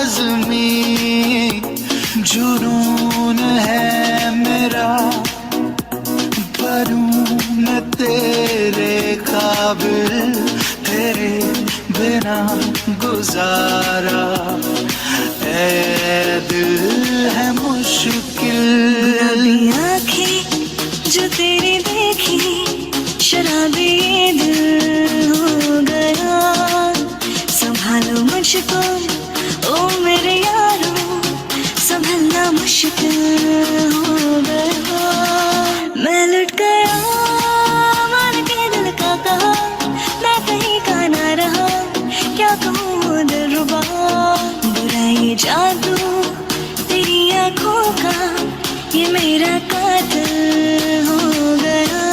लाजमी जुनून है मेरा, बनूं मैं तेरे काबिल, तेरे बिना गुजारा ऐ दिल है मुश्किल। गुलाबी आँखें जो तेरी देखी, शराबी दिल हो गया। संभालो मुझको ओ मेरे यारो, संभलना मुश्किल हो गया। मैं लुट गया मान के दिल का कहा, मैं कहीं का ना रहा, क्या कहूँ दिलरुबा। बुरा ये जादू तेरी आँखों का, ये मेरा कातिल हो गया।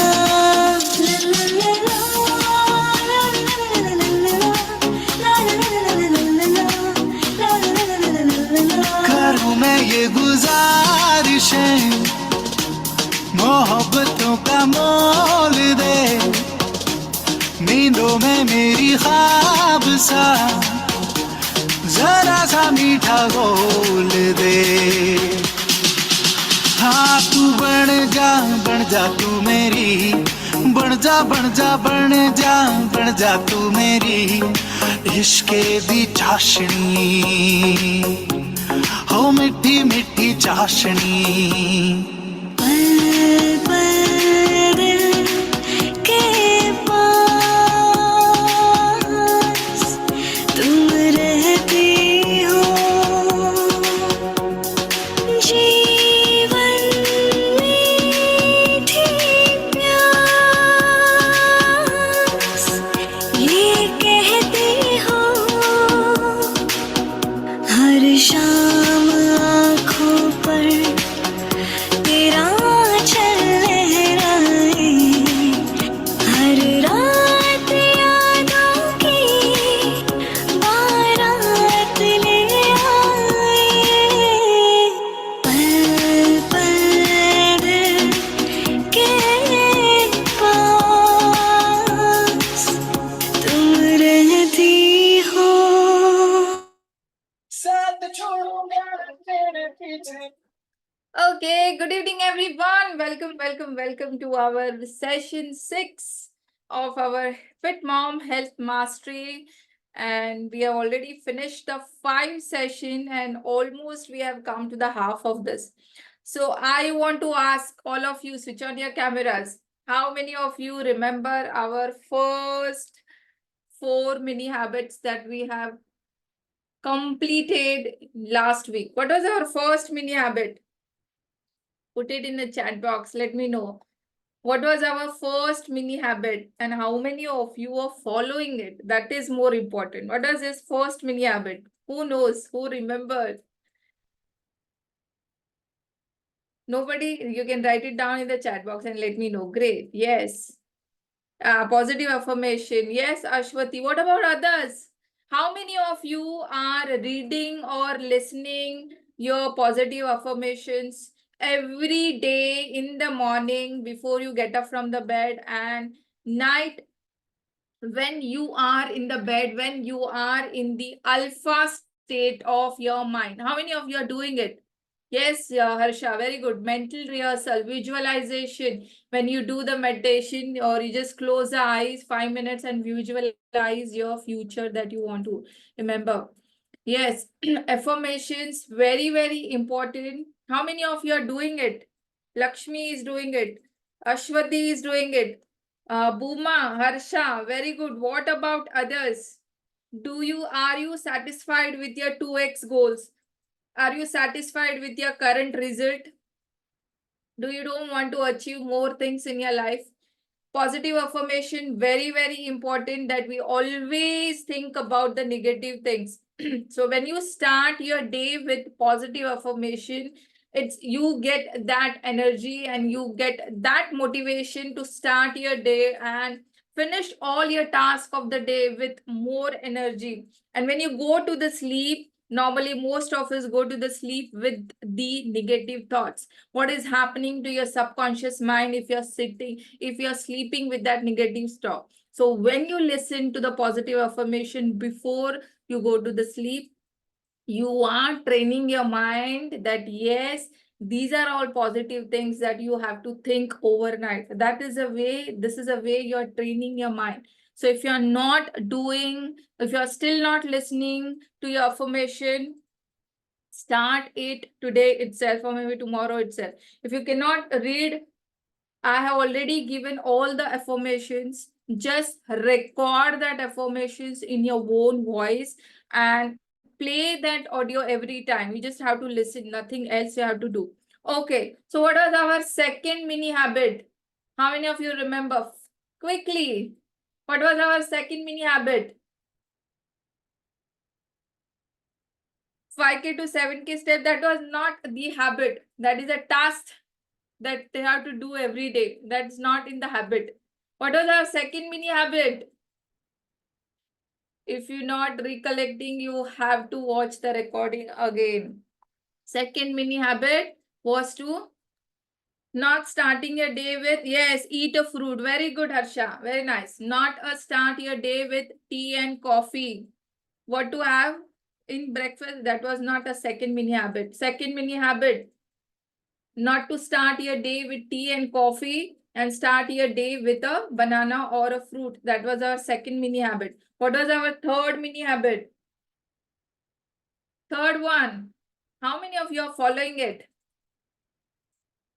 करूं मैं ये गुजारिशें, मोहब्बतों का मोल दे, नींदों में मेरी ख्वाब सा जरा सा मीठा बोल दे। हाँ तू बन जा तू मेरी, बन जा बन जा बन जा बन जा तू मेरी इश्के दी चाशनी, हो मिठी मिठी चाशनी। पल पल दिल के पास तुम रहती हो, जीवन मीठी प्यास ये कहती हो। हर शाम आँखों पर तेरा आँचल लहराए, हर रात यादों की बारात ले आए। पल पल दिल के पास तुम रहती हो। Okay, good evening, everyone. Welcome to our session 6 of our Fit Mom Health Mastery. And we have already finished the 5 session and almost we have come to the half of this. So I want to ask all of you, switch on your cameras. How many of you remember our first 4 mini habits that we have completed last week? What was our first mini habit? Put it in the chat box. Let me know. What was our first mini habit and how many of you are following it? That is more important. What was this first mini habit? Who knows? Who remembers? Nobody? You can write it down in the chat box and let me know. Great. Yes. Positive affirmation. Yes, Ashwati. What about others? How many of you are reading or listening your positive affirmations every day in the morning before you get up from the bed and night when you are in the bed, when you are in the alpha state of your mind? How many of you are doing it? Yes, Harsha, very good. Mental rehearsal, visualization. When you do the meditation or you just close the eyes 5 minutes and visualize your future that you want to remember. Yes, affirmations, very important. How many of you are doing it? Lakshmi is doing it. Ashwati is doing it. Booma, Harsha, very good. What about others? Are you satisfied with your 2x goals? Are you satisfied with your current result? Do you don't want to achieve more things in your life? Positive affirmation, very important that we always think about the negative things. So when you start your day with positive affirmation, it's you get that energy and you get that motivation to start your day and finish all your tasks of the day with more energy. And when you go to the sleep, normally most of us go to the sleep with the negative thoughts. What is happening to your subconscious mind if you're sleeping with that negative thought? So when you listen to the positive affirmation before you go to the sleep, You are training your mind that yes, these are all positive things that you have to think overnight. That is a way, this is a way you're training your mind. So if you're not doing, if you're still not listening to your affirmation, start it today itself or maybe tomorrow itself. If you cannot read, I have already given all the affirmations. Just record that affirmations in your own voice and play that audio every time. You just have to listen, nothing else you have to do. Okay, so what was our second mini habit? How many of you remember? Quickly, what was our second mini habit? 5K to 7K step. That was not the habit. That is a task that they have to do every day. That's not in the habit. What was our second mini habit? If you're not recollecting, you have to watch the recording again. Second mini habit was to not starting your day with, yes, eat a fruit. Very good, Harsha. Very nice. Not a start your day with tea and coffee. What to have in breakfast? That was not a second mini habit. Second mini habit, not to start your day with tea and coffee and start your day with a banana or a fruit. That was our second mini habit. What was our third mini habit? Third one. How many of you are following it?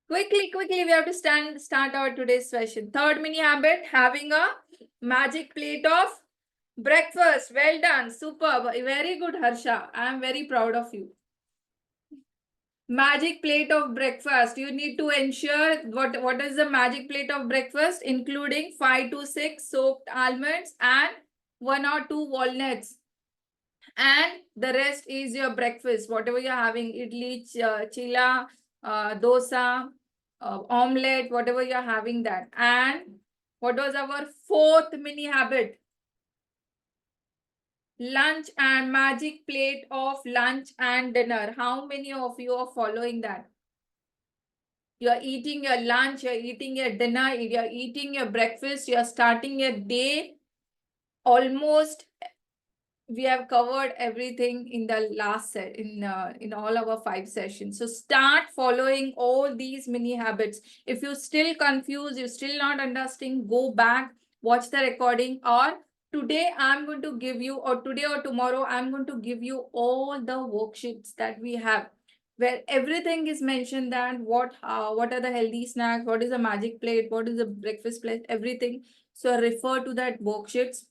Quickly, we have to start our today's session. Third mini habit, having a magic plate of breakfast. Well done. Superb. Very good, Harsha. I am very proud of you. Magic plate of breakfast. You need to ensure what is the magic plate of breakfast, including 5 to 6 soaked almonds and 1 or 2 walnuts. And the rest is your breakfast, whatever you're having, idli, chila, dosa, omelette, whatever you're having that. And what was our fourth mini habit? Lunch and magic plate of lunch and dinner. How many of you are following that? You're eating your lunch, you're eating your dinner, you're eating your breakfast, you're starting your day. Almost we have covered everything in the last set in all our 5 sessions. So start following all these mini habits. If you're still confused, you're still not understanding, go back, watch the recording, or today I'm going to give you, or today or tomorrow, I'm going to give you all the worksheets that we have, where everything is mentioned, that what are the healthy snacks, what is the magic plate, what is the breakfast plate, everything. So refer to that worksheets.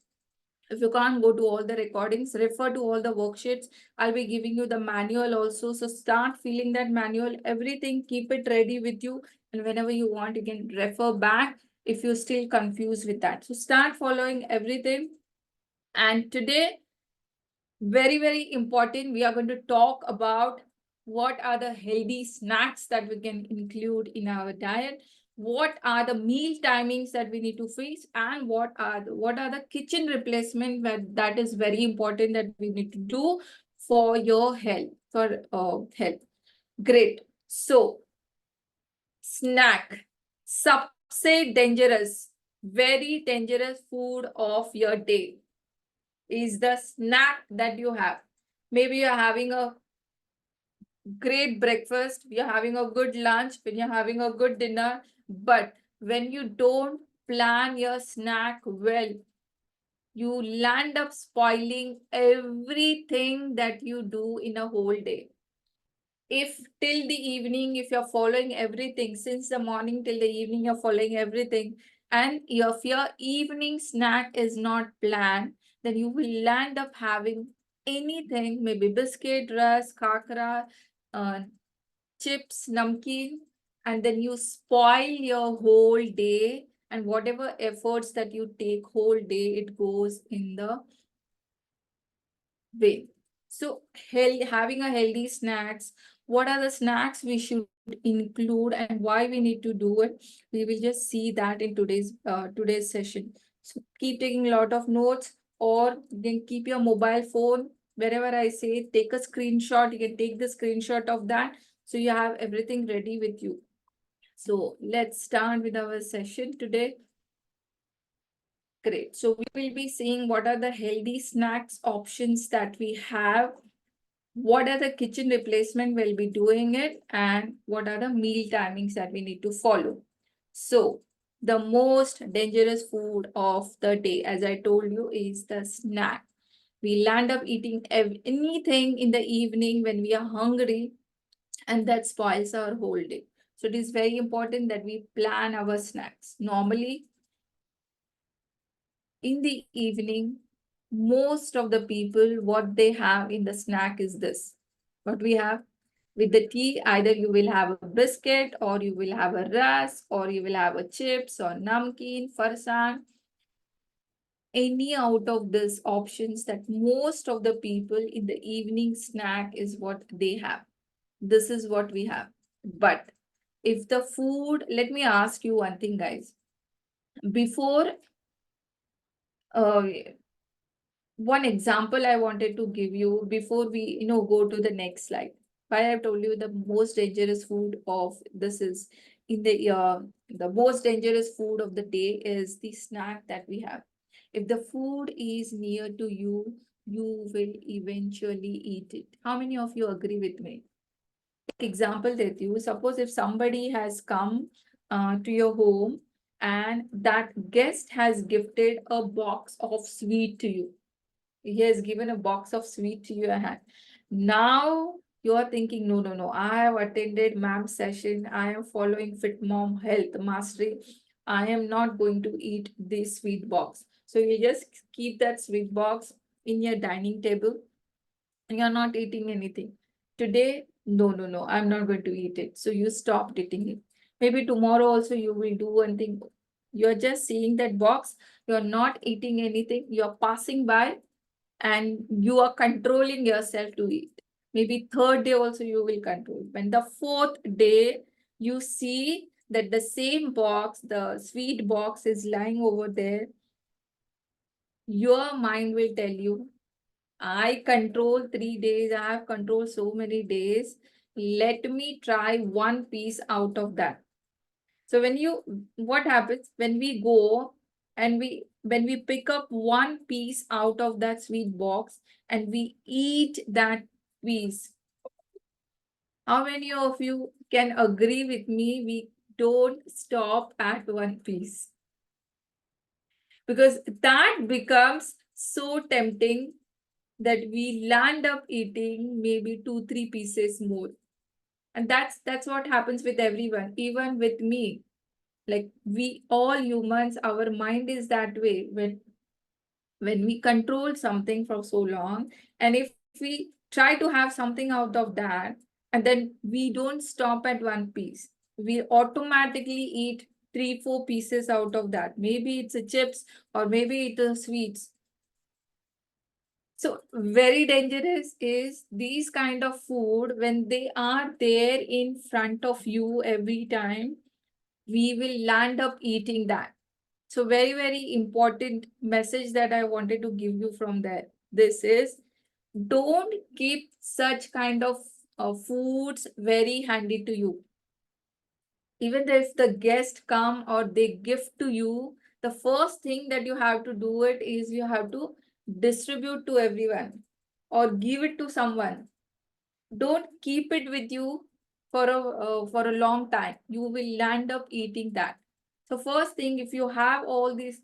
If you can't go to all the recordings, refer to all the worksheets. I'll be giving you the manual also. So start filling that manual, everything, keep it ready with you. And whenever you want, you can refer back if you're still confused with that. So start following everything. And today, very, very important, we are going to talk about what are the healthy snacks that we can include in our diet, what are the meal timings that we need to fix, and what are the kitchen replacement that is very important that we need to do for your health, for health. Great. So snack, सबसे dangerous, very dangerous food of your day is the snack that you have. Maybe you're having a great breakfast, you're having a good lunch, when you're having a good dinner, but when you don't plan your snack well, you land up spoiling everything that you do in a whole day. If till the evening, if you're following everything, since the morning till the evening, you're following everything, and if your evening snack is not planned, then you will land up having anything, maybe biscuit, rusk, khakra, chips, namkeen, and then you spoil your whole day, and whatever efforts that you take whole day, it goes in the way. So having a healthy snacks, what are the snacks we should include and why we need to do it, we will just see that in today's session. So keep taking a lot of notes, or you can keep your mobile phone wherever I say, take a screenshot. You can take the screenshot of that, so you have everything ready with you. So let's start with our session today. Great. So we will be seeing what are the healthy snacks options that we have. what are the kitchen replacement we'll be doing it, and what are the meal timings that we need to follow. So the most dangerous food of the day, as I told you, is the snack. We'll end up eating anything in the evening when we are hungry, and that spoils our whole day. So it is very important that we plan our snacks. Normally, in the evening, most of the people, what they have in the snack is this. What we have with the tea, either you will have a biscuit, or you will have a rusk, or you will have a chips or namkeen, farsan. Any out of these options, that most of the people in the evening snack is what they have. This is what we have. But if the food, let me ask you one thing, guys. Before, one example I wanted to give you before we, go to the next slide. Why I've told you the most dangerous food of this is in the most dangerous food of the day is the snack that we have. If the food is near to you, you will eventually eat it. How many of you agree with me? Example that you suppose if somebody has come to your home and that guest has gifted a box of sweet to you. He has given a box of sweet to your hand. Now you are thinking, no, no, no. I have attended ma'am's session. I am following Fit Mom Health Mastery. I am not going to eat this sweet box. So you just keep that sweet box in your dining table. You are not eating anything. Today, no, no, no. I'm not going to eat it. So you stopped eating it. Maybe tomorrow also you will do one thing. You're just seeing that box. You're not eating anything. You're passing by and you are controlling yourself to eat. Maybe third day also you will control. When the fourth day you see that the same box, the sweet box is lying over there, your mind will tell you, I control 3 days, I have controlled so many days. Let me try one piece out of that. So what happens when we go and when we pick up one piece out of that sweet box and we eat that piece, how many of you can agree with me? We don't stop at one piece because that becomes so tempting that we land up eating maybe 2-3 pieces more. And that's what happens with everyone, even with me. Like we all humans, our mind is that way. When we control something for so long, and if we try to have something out of that, and then we don't stop at one piece, we automatically eat 3-4 pieces out of that. Maybe it's a chips or maybe it's a sweets. So very dangerous is these kind of food when they are there in front of you every time, we will land up eating that. So very, very important message that I wanted to give you from there. This is, don't keep such kind of foods very handy to you. Even if the guest come or they gift to you, the first thing that you have to do it is you have to distribute to everyone or give it to someone. Don't keep it with you for a long time. You will end up eating that. So first thing, if you have all these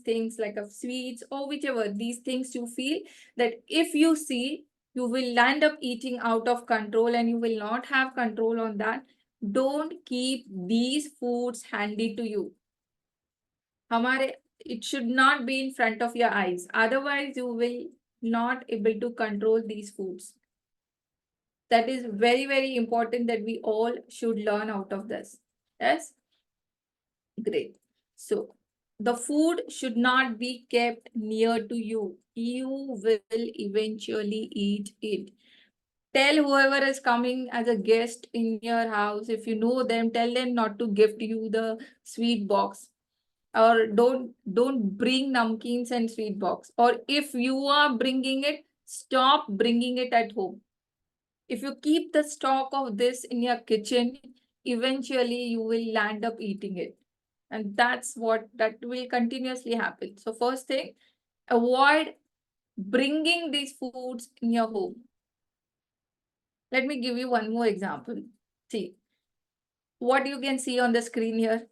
things like a sweets or whichever these things you feel that if you see, you will end up eating out of control and you will not have control on that. Don't keep these foods handy to you. It should not be in front of your eyes. Otherwise, you will not able to control these foods. That is very, very important that we all should learn out of this. Yes? Great. So the food should not be kept near to you. You will eventually eat it. Tell whoever is coming as a guest in your house, if you know them, tell them not to gift you the sweet box. Or don't bring namkeens and sweet box. Or if you are bringing it, stop bringing it at home. If you keep the stock of this in your kitchen, eventually you will land up eating it. And that will continuously happen. So first thing, avoid bringing these foods in your home. Let me give you one more example. See, what you can see on the screen here?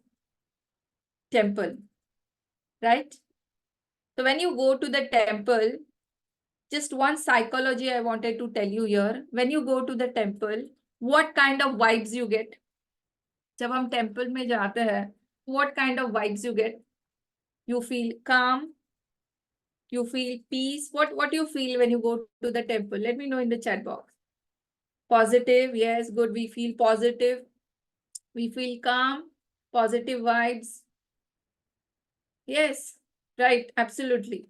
Temple, right? So when you go to the temple, just one psychology I wanted to tell you here. When you go to the temple, what kind of vibes you get? जब हम temple में जाते हैं, what kind of vibes you get? You feel calm, you feel peace. What you feel when you go to the temple? Let me know in the chat box. Positive, yes, good. We feel positive. We feel calm, positive vibes. Yes, right, absolutely.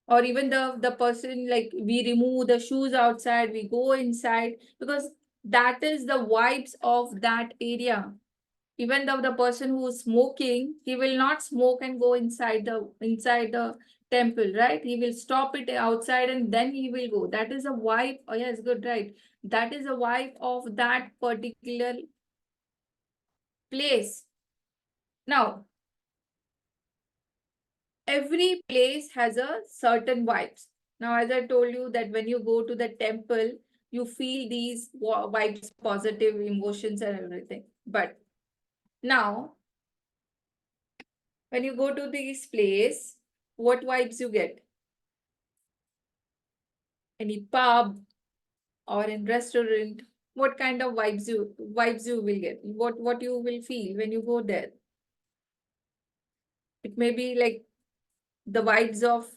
Or even the person, like, we remove the shoes outside, we go inside, because that is the vibes of that area. Even though the person who is smoking, he will not smoke and go inside the temple, right? He will stop it outside and then he will go. That is a vibe. Oh yes, good, right? That is a vibe of that particular place. Now, every place has a certain vibes. Now, as I told you that when you go to the temple, you feel these vibes, positive emotions and everything. But now, when you go to this place, what vibes you get? Any pub or in restaurant, what kind of vibes you will get? What you will feel when you go there? It may be like the vibes of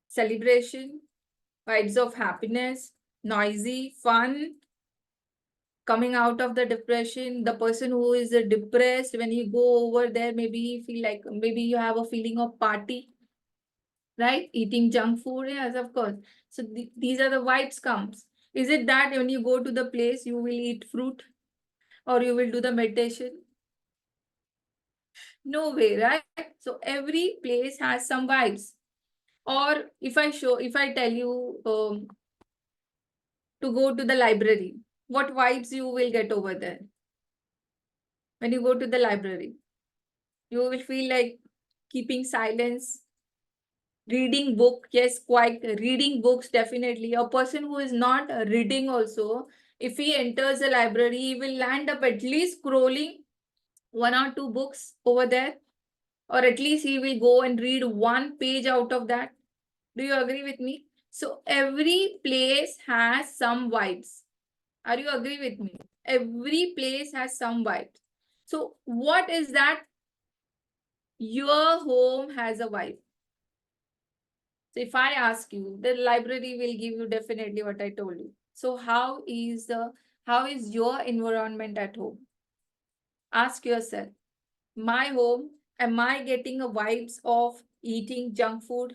celebration, vibes of happiness, noisy, fun, coming out of the depression. The person who is depressed, when you go over there, maybe you feel like, maybe you have a feeling of party, right? Eating junk food, yes, of course. So these are the vibes comes. Is it that when you go to the place, you will eat fruit or you will do the meditation? No way, right? So every place has some vibes. Or if I tell you to go to the library, what vibes you will get over there? When you go to the library, you will feel like keeping silence, reading book. Yes, quite reading books, definitely. A person who is not reading also, if he enters the library, he will land up at least scrolling one or two books over there, or at least he will go and read one page out of that. Do you agree with me? So every place has some vibes. Are you agree with me? Every place has some vibes. So what is that? Your home has a vibe. So if I ask you, the library will give you definitely what I told you. So how is your environment at home? Ask yourself, my home, am I getting a vibes of eating junk food?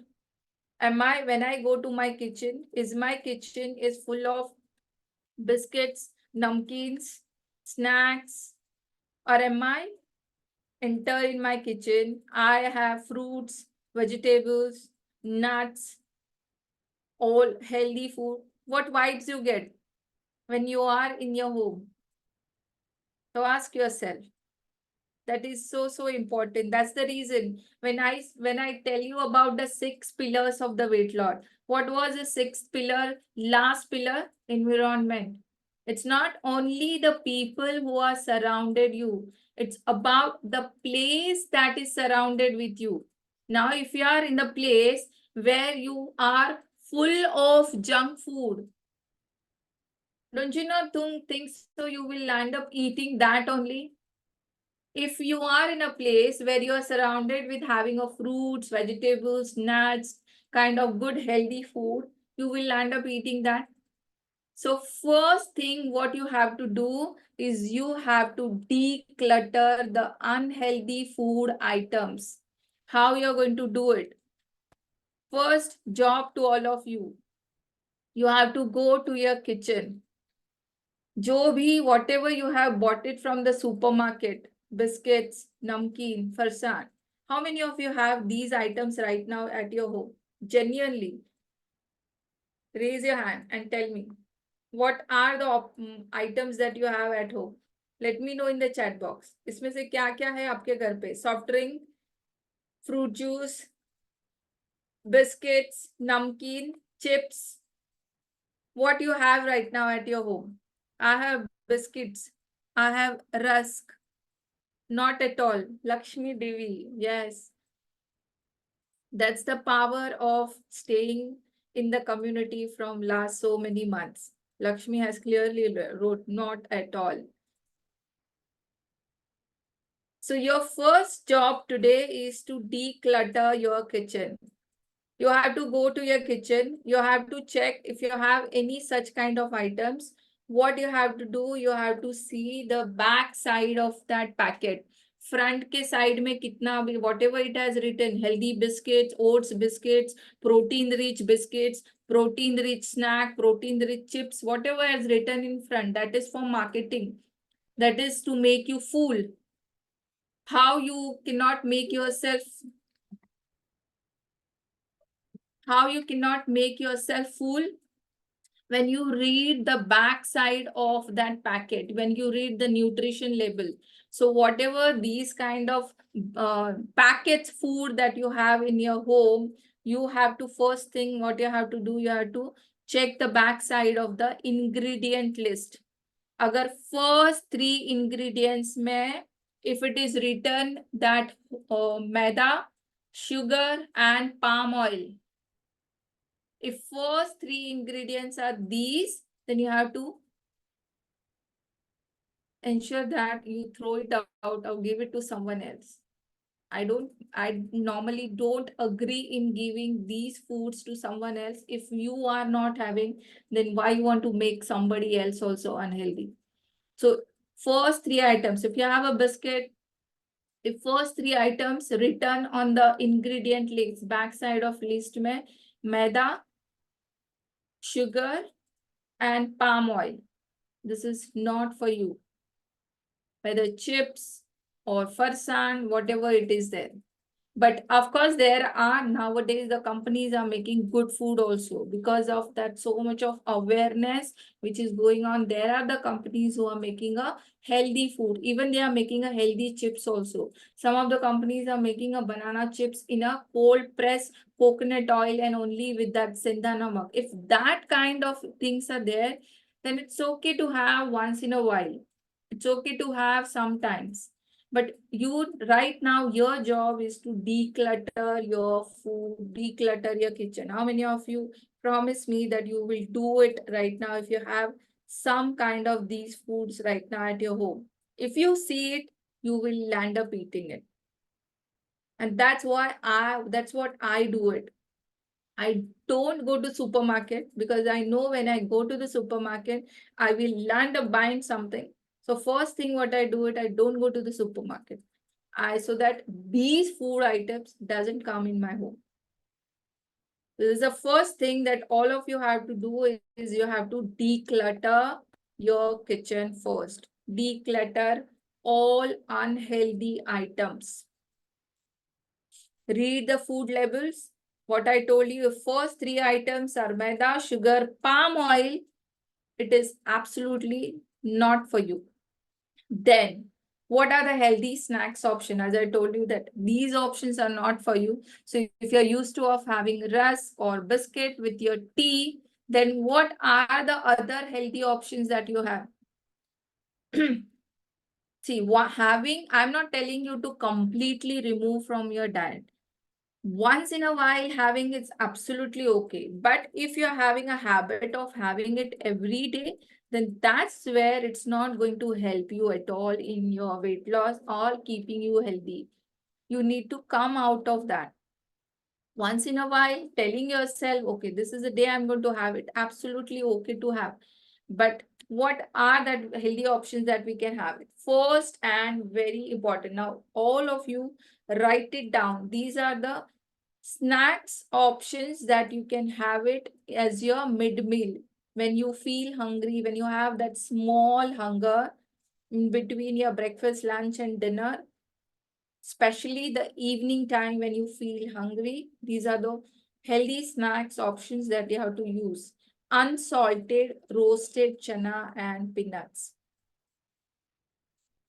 When I go to my kitchen, is my kitchen is full of biscuits, namkeens, snacks, or am I enter in my kitchen, I have fruits, vegetables, nuts, all healthy food? What vibes you get when you are in your home? So ask yourself. That is so important. That's the reason when I tell you about the 6 pillars of the weight loss. What was the 6th pillar? Last pillar, environment. It's not only the people who are surrounded you. It's about the place that is surrounded with you. Now, if you are in the place where you are full of junk food, don't you not think so? You will end up eating that only. If you are in a place where you are surrounded with having of fruits, vegetables, nuts, kind of good healthy food, you will end up eating that. So first thing what you have to do is you have to declutter the unhealthy food items. How you're going to do it? First job to all of you. You have to go to your kitchen. जो भी whatever you have bought it from the supermarket, biscuits, namkeen, farsan. How many of you have these items right now at your home? Genuinely, raise your hand and tell me what are the items that you have at home. Let me know in the chat box. इसमें से क्या क्या है आपके घर पे? Soft drink, fruit juice, biscuits, namkeen, chips. what you have right now at your home. I have biscuits. I have rusk. Not at all. Lakshmi Devi. Yes. That's the power of staying in the community from last so many months. Lakshmi has clearly wrote not at all. So your first job today is to declutter your kitchen. You have to go to your kitchen. You have to check if you have any such kind of items. What you have to do, you have to see the back side of that packet. Front ke side mein kitna bhi, whatever it has written, healthy biscuits, oats biscuits, protein rich biscuits, protein rich snack, protein rich chips, whatever is written in front, that is for marketing. That is to make you fool. How you cannot make yourself fool when you read the back side of that packet, when you read the nutrition label. So whatever these kind of packets food that you have in your home, you have to first thing what you have to do, you have to check the back side of the ingredient list. Agar first 3 ingredients mein, if it is written that maida, sugar and palm oil, if first 3 ingredients are these, then you have to ensure that you throw it out or give it to someone else. I normally don't agree in giving these foods to someone else. If you are not having, then why you want to make somebody else also unhealthy? So first 3 items, if you have a biscuit, the first 3 items written on the ingredient list, back side of list mein, maida, sugar and palm oil. This is not for you. Whether chips or farsan, whatever it is there. But of course, there are nowadays the companies are making good food also because of that so much of awareness which is going on. There are the companies who are making a healthy food. Even they are making a healthy chips also. Some of the companies are making a banana chips in a cold press coconut oil and only with that sendha namak. If that kind of things are there, then it's okay to have once in a while. It's okay to have sometimes. But you right now, your job is to declutter your food, declutter your kitchen. How many of you promise me that you will do it right now if you have some kind of these foods right now at your home? If you see it, you will land up eating it. And that's what I do it. I don't go to supermarket because I know when I go to the supermarket, I will land up buying something. So first thing what I do it, I don't go to the supermarket. So that these food items doesn't come in my home. This is the first thing that all of you have to do is you have to declutter your kitchen first. Declutter all unhealthy items. Read the food labels. What I told you, the first 3 items are maida, sugar, palm oil. It is absolutely not for you. Then, what are the healthy snacks option? As I told you that these options are not for you. So if you're used to of having rusk or biscuit with your tea, then what are the other healthy options that you have? See, I'm not telling you to completely remove from your diet. Once in a while having it's absolutely okay. But if you're having a habit of having it every day, then that's where it's not going to help you at all in your weight loss or keeping you healthy. You need to come out of that. Once in a while, telling yourself, okay, this is the day I'm going to have it. Absolutely okay to have. But what are the healthy options that we can have it? First and very important. Now, all of you write it down. These are the snacks options that you can have it as your mid-meal. When you feel hungry, when you have that small hunger in between your breakfast, lunch and dinner, especially the evening time when you feel hungry, these are the healthy snacks options that you have to use. Unsalted roasted chana and peanuts.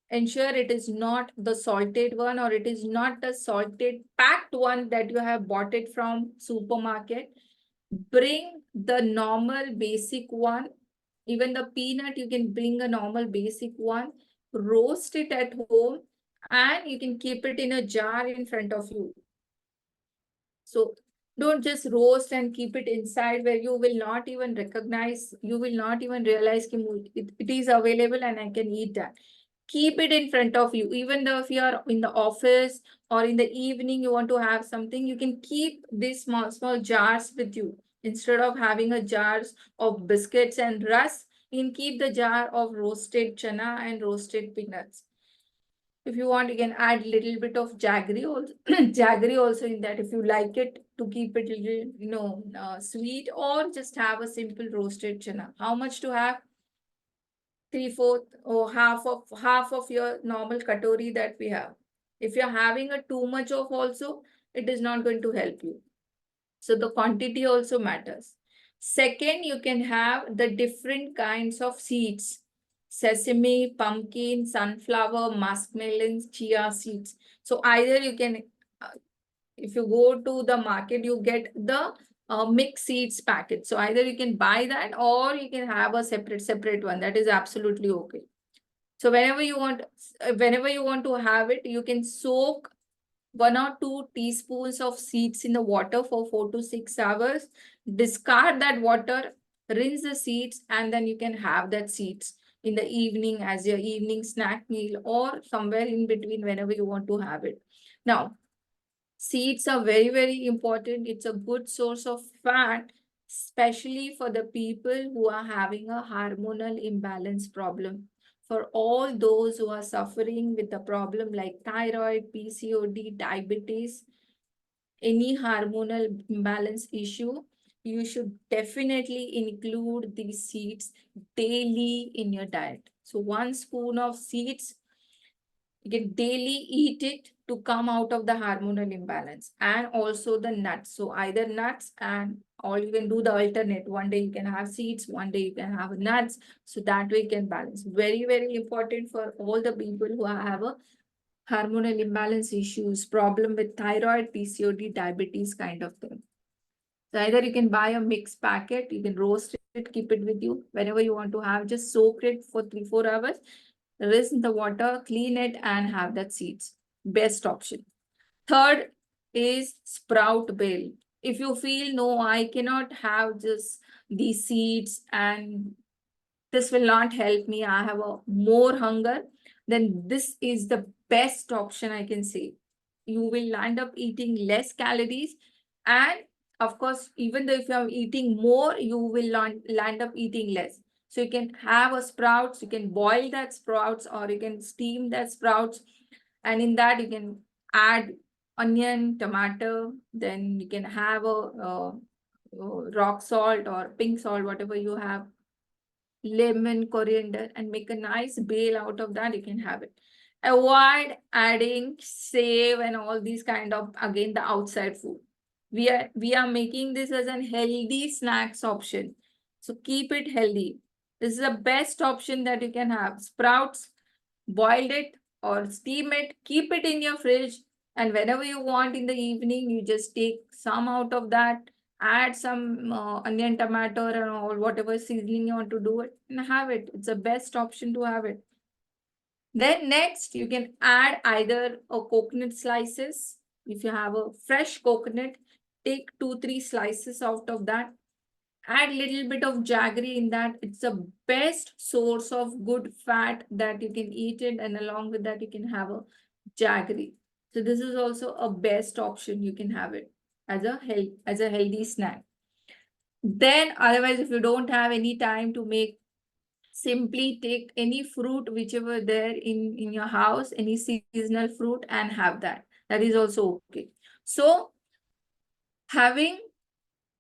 Ensure it is not the salted one or it is not the salted packed one that you have bought it from supermarket. bring the normal basic one. Even the peanut, you can bring a normal basic one, roast it at home, and you can keep it in a jar in front of you. So don't just roast and keep it inside where you will not even recognize, you will not even realize it is available and I can eat that. Keep it in front of you. Even though if you are in the office or in the evening, you want to have something, you can keep these small jars with you. Instead of having a jars of biscuits and rusk, you can keep the jar of roasted chana and roasted peanuts. If you want, you can add little bit of jaggery also, jaggery also in that if you like it to keep it little, sweet, or just have a simple roasted chana. How much to have? 3/4 or half of your normal katori that we have. If you're having a too much of also, it is not going to help you. So the quantity also matters. Second, you can have the different kinds of seeds. Sesame, pumpkin, sunflower, muskmelons, chia seeds. So either you can, if you go to the market, you get the mixed seeds packet. So either you can buy that or you can have a separate one. That is absolutely okay. So whenever you want to have it, you can soak 1 or 2 teaspoons of seeds in the water for 4 to 6 hours. Discard that water, rinse the seeds, and then you can have that seeds in the evening as your evening snack meal or somewhere in between whenever you want to have it. Now, seeds are very important. It's a good source of fat, especially for the people who are having a hormonal imbalance problem. For all those who are suffering with a problem like thyroid, PCOD, diabetes, any hormonal imbalance issue, you should definitely include these seeds daily in your diet. So 1 spoon of seeds, you can daily eat it to come out of the hormonal imbalance, and also the nuts. So either nuts, and or you can do the alternate. One day you can have seeds, one day you can have nuts. So that way you can balance. Very important for all the people who have a hormonal imbalance issues, problem with thyroid, PCOD, diabetes kind of thing. So either you can buy a mixed packet, you can roast it, keep it with you whenever you want to have, just soak it for 3-4 hours, rinse in the water, clean it, and have that seeds. Best option. Third is sprout bale. If you feel, no, I cannot have just these seeds and this will not help me, I have a more hunger, then this is the best option I can say. You will land up eating less calories, and of course, even though if you are eating more, you will land up eating less. So you can have a sprouts, you can boil that sprouts, or you can steam that sprouts, and in that you can add onion, tomato, then you can have a rock salt or pink salt, whatever you have, lemon, coriander, and make a nice bale out of that. You can have it. Avoid adding save and all these kind of, again, the outside food. We are making this as a healthy snacks option. So keep it healthy. This is the best option that you can have. Sprouts, boiled it or steam it, keep it in your fridge, and whenever you want in the evening, you just take some out of that, add some onion, tomato, and all whatever seasoning you want to do it, and have it. It's the best option to have it. Then next, you can add either a coconut slices. If you have a fresh coconut, take 2-3 slices out of that. Add little bit of jaggery in that. It's the best source of good fat that you can eat it, and along with that, you can have a jaggery. So this is also a best option. You can have it as a healthy snack. Then otherwise, if you don't have any time to make, simply take any fruit whichever there in your house, any seasonal fruit, and have that. That is also okay. So having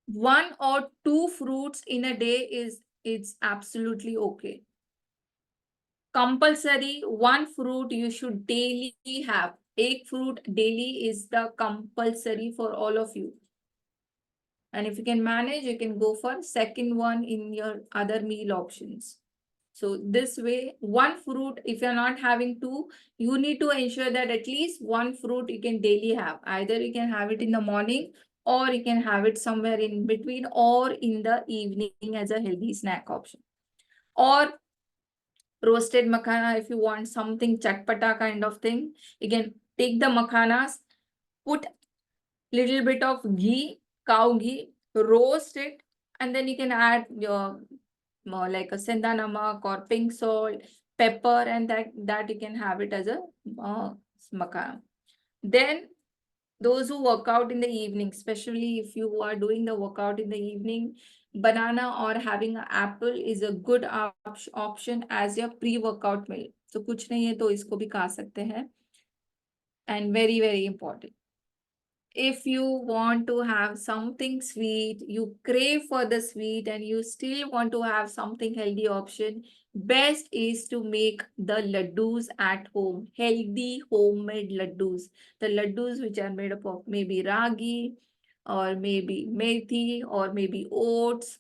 1 or 2 fruits in a day it's absolutely okay. Compulsory 1 fruit you should daily have. Egg fruit daily is the compulsory for all of you. And if you can manage, you can go for second one in your other meal options. So this way, 1 fruit, if you're not having 2, you need to ensure that at least 1 fruit you can daily have. Either you can have it in the morning or you can have it somewhere in between or in the evening as a healthy snack option. Or roasted makhana, if you want something chatpata kind of thing, you can take the makhanas, put little bit of ghee, cow ghee, roast it, and then you can add your more like a senda namak or pink salt, pepper, and that you can have it as a makhana. Then those who work out in the evening, especially if you are doing the workout in the evening, banana or having an apple is a good option as your pre-workout meal. So कुछ नहीं है तो इसको भी खा सकते हैं. And very, very important, if you want to have something sweet, you crave for the sweet and you still want to have something healthy option, best is to make the laddus at home, healthy homemade laddus. The laddus which are made up of maybe ragi or maybe methi or maybe oats,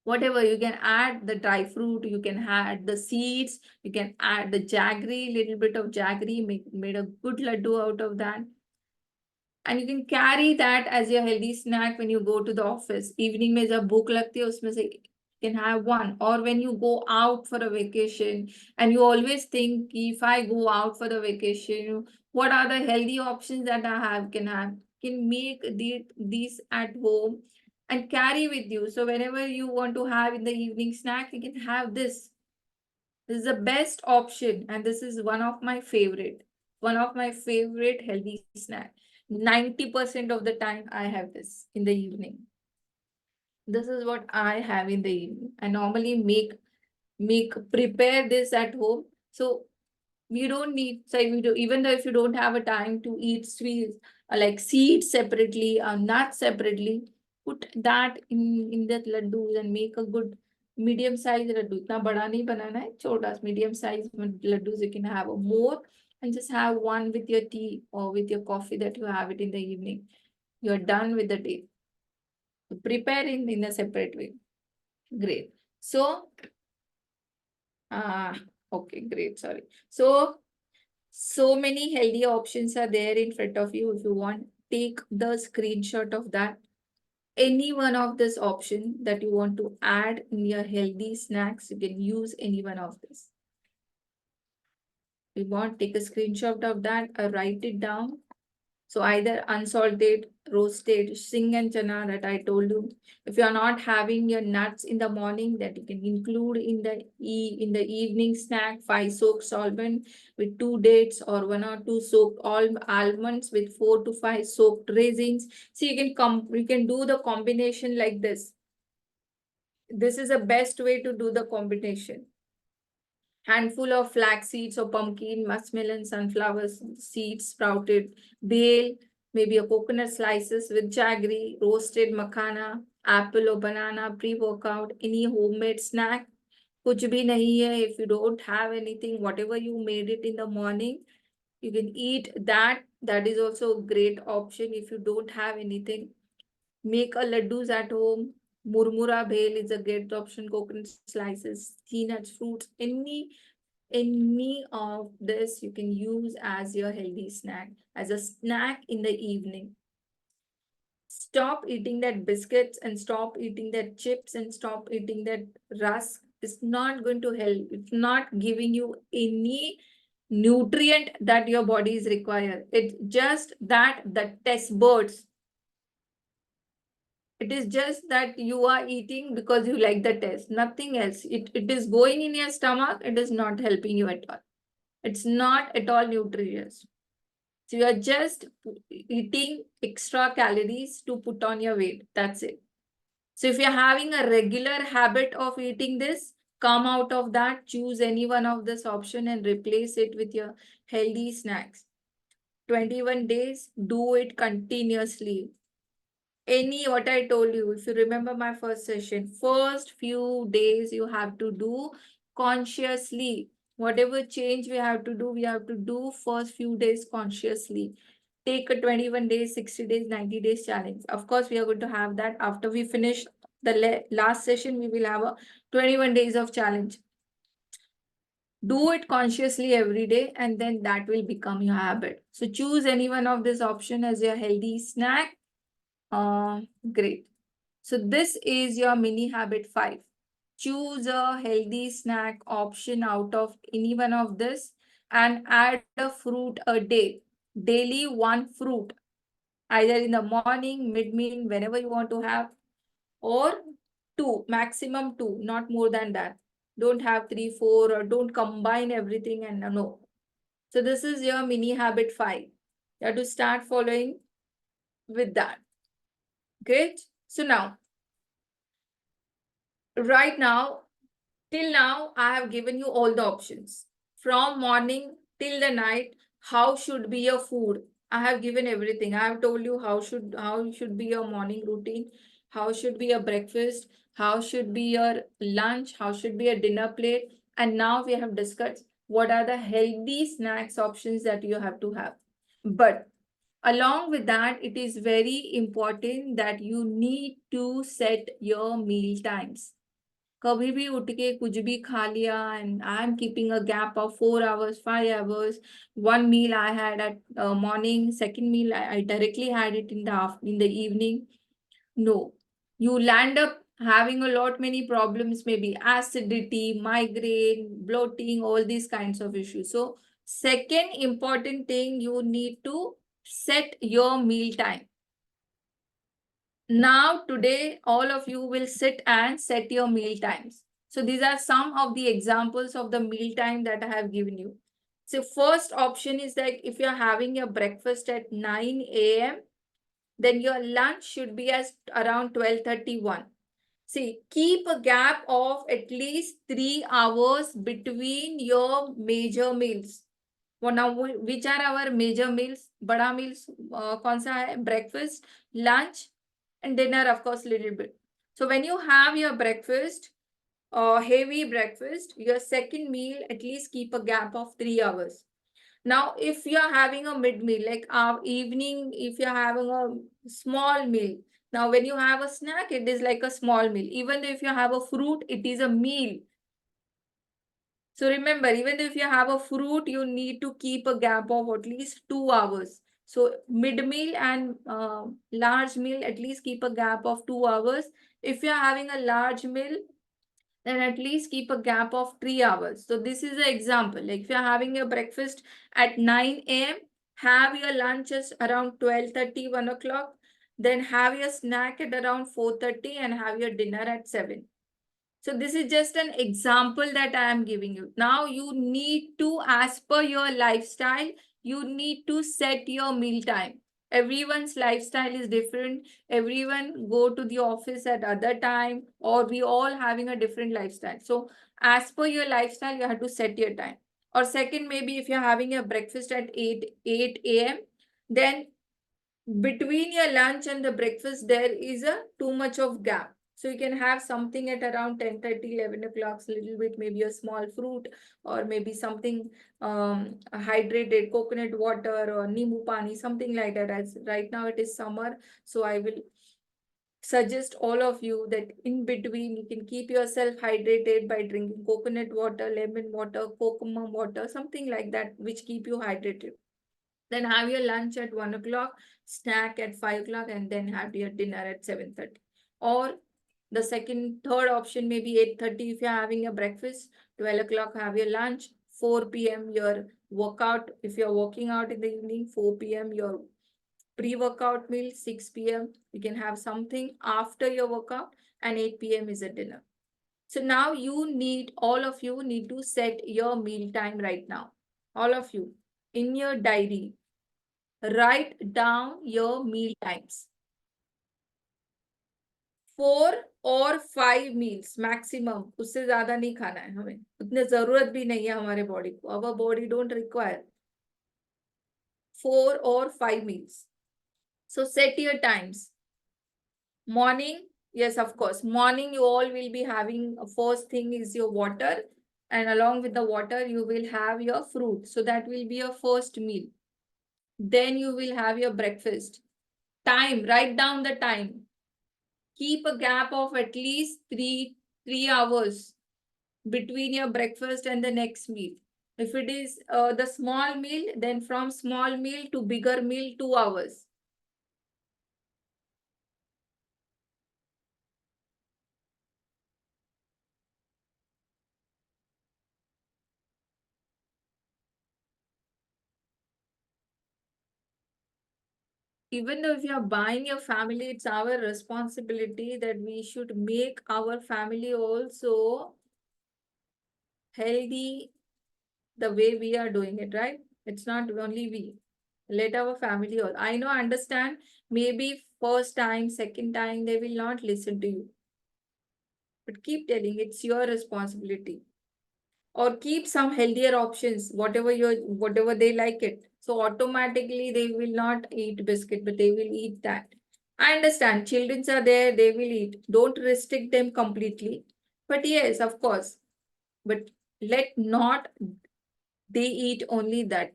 whatever. You can add the dry fruit, you can add the seeds, you can add the jaggery, little bit of jaggery, made a good laddu out of that. And you can carry that as your healthy snack when you go to the office. Evening में जब भूख लगती है उसमें से you can have one. Or when you go out for a vacation and you always think, if I go out for the vacation, what are the healthy options that I have? Can make these at home and carry with you. So whenever you want to have in the evening snack, you can have this. This is the best option, and this is one of my favorite healthy snack. 90% of the time I have this in the evening. This is what I have in the evening. I normally prepare this at home. So we don't need, even though if you don't have a time to eat sweets, like seeds separately or nuts separately, put that in that laddus and make a good medium size laddu. Itna bada nahi banana hai, chotas, medium size laddus you can have more, and just have one with your tea or with your coffee that you have it in the evening. You're done with the day. Prepare in a separate way. Great. So, okay, great. Sorry. So many healthy options are there in front of you. If you want, take the screenshot of that. Any one of this option that you want to add in your healthy snacks, you can use any one of this. If you want, take a screenshot of that or write it down. So either unsalted, roasted, sing and chana that I told you. If you are not having your nuts in the morning, that you can include in the evening snack, 5 soaked almonds with 2 dates or 1 or 2 soaked almonds with 4 to 5 soaked raisins. So you can do the combination like this. This is the best way to do the combination. Handful of flax seeds or pumpkin, muskmelon, sunflower seeds sprouted, bale, maybe a coconut slices with jaggery, roasted makhana, apple or banana, pre-workout, any homemade snack. Kuch bhi nahi hai. If you don't have anything, whatever you made it in the morning, you can eat that. That is also a great option. If you don't have anything, make a laddus at home. Murmura bhel is a great option. Coconut slices, peanuts, fruits, any of this you can use as your healthy snack, as a snack in the evening. Stop eating that biscuits and stop eating that chips and stop eating that rusk. It's not going to help. It's not giving you any nutrient that your body is required. It's just that the test buds. It is just that you are eating because you like the taste, nothing else. It is going in your stomach. It is not helping you at all. It's not at all nutritious. So you are just eating extra calories to put on your weight. That's it. So if you're having a regular habit of eating this, come out of that, choose any one of this option and replace it with your healthy snacks. 21 days, do it continuously. What I told you, if you remember my first session, first few days you have to do consciously. Whatever change we have to do first few days consciously. Take a 21 days, 60 days, 90 days challenge. Of course, we are going to have that after we finish the last session. We will have a 21 days of challenge. Do it consciously every day, and then that will become your habit. So choose any one of this option as your healthy snack. Great. So this is your mini habit 5. Choose a healthy snack option out of any one of this and add a fruit a day. Daily one fruit, either in the morning, mid-meal, whenever you want to have, or two, maximum two, not more than that. Don't have 3, 4, or don't combine everything and no. So this is your mini habit 5. You have to start following with that. Great. So now, right now, till now, I have given you all the options. From morning till the night, how should be your food? I have given everything. I have told you how should be your morning routine, how should be your breakfast, how should be your lunch, how should be a dinner plate. And now we have discussed what are the healthy snacks options that you have to have. But along with that, it is very important that you need to set your meal times. कभी भी उठ के कुछ भी खा लिया and I am keeping a gap of 4 hours, 5 hours. One meal I had at morning, second meal I directly had it in the evening. No, you land up having a lot many problems, maybe acidity, migraine, bloating, all these kinds of issues. So second important thing, you need to set your meal time. Now, today, all of you will sit and set your meal times. So these are some of the examples of the meal time that I have given you. So first option is that if you're having your breakfast at 9 a.m., then your lunch should be at around 12:31. See, keep a gap of at least 3 hours between your major meals. Well, now, which are our major meals? Bada meals, kaun sa hai? Breakfast, lunch, and dinner, of course, little bit. So when you have your breakfast, heavy breakfast, your second meal, at least keep a gap of 3 hours. Now, if you're having a mid meal, like evening, if you're having a small meal, now when you have a snack, it is like a small meal. Even if you have a fruit, it is a meal. So remember, even if you have a fruit, you need to keep a gap of at least 2 hours. So mid-meal and large meal, at least keep a gap of 2 hours. If you're having a large meal, then at least keep a gap of 3 hours. So this is an example. Like if you're having your breakfast at 9 a.m., have your lunch at around 12:30, 1 o'clock. Then have your snack at around 4:30 and have your dinner at 7. So this is just an example that I am giving you. Now you need to, as per your lifestyle, you need to set your meal time. Everyone's lifestyle is different. Everyone go to the office at other time, or we all having a different lifestyle. So as per your lifestyle, you have to set your time. Or second, maybe if you're having a breakfast at 8 a.m., then between your lunch and the breakfast, there is a too much of gap. So you can have something at around 10:30, 11 o'clock, a little bit, maybe a small fruit, or maybe something hydrated, coconut water or nimu pani, something like that. As right now it is summer, so I will suggest all of you that in between you can keep yourself hydrated by drinking coconut water, lemon water, kokumam water, something like that, which keep you hydrated. Then have your lunch at 1 o'clock, snack at 5 o'clock, and then have your dinner at 7:30. Or the third option may be 8:30 if you're having a breakfast, 12 o'clock have your lunch, 4 p.m. your workout. If you're working out in the evening, 4 p.m. your pre-workout meal, 6 p.m. you can have something after your workout, and 8 p.m. is a dinner. So now all of you need to set your meal time right now. All of you in your diary, write down your meal times. 4 or 5 meals maximum. उससे ज्यादा नहीं खाना है हमें. उतने जरूरत भी नहीं है हमारे बॉडी को. Our body don't require 4 or 5 meals. So set your times. Morning, yes, of course. Morning, you all will be having, first thing is your water. And along with the water, you will have your fruit. So that will be your first meal. Then you will have your breakfast. Time, write down the time. Keep a gap of at least 3 hours between your breakfast and the next meal. If it is the small meal, then from small meal to bigger meal, 2 hours. even though if you are buying your family, it's our responsibility that we should make our family also healthy the way we are doing it, right? It's not only we. Let our family all. I know, understand, maybe first time, second time, they will not listen to you. But keep telling, it's your responsibility. Or keep some healthier options, whatever they like it. So automatically they will not eat biscuit, but they will eat that. I understand, children are there, they will eat. Don't restrict them completely. But yes, of course. But let not they eat only that.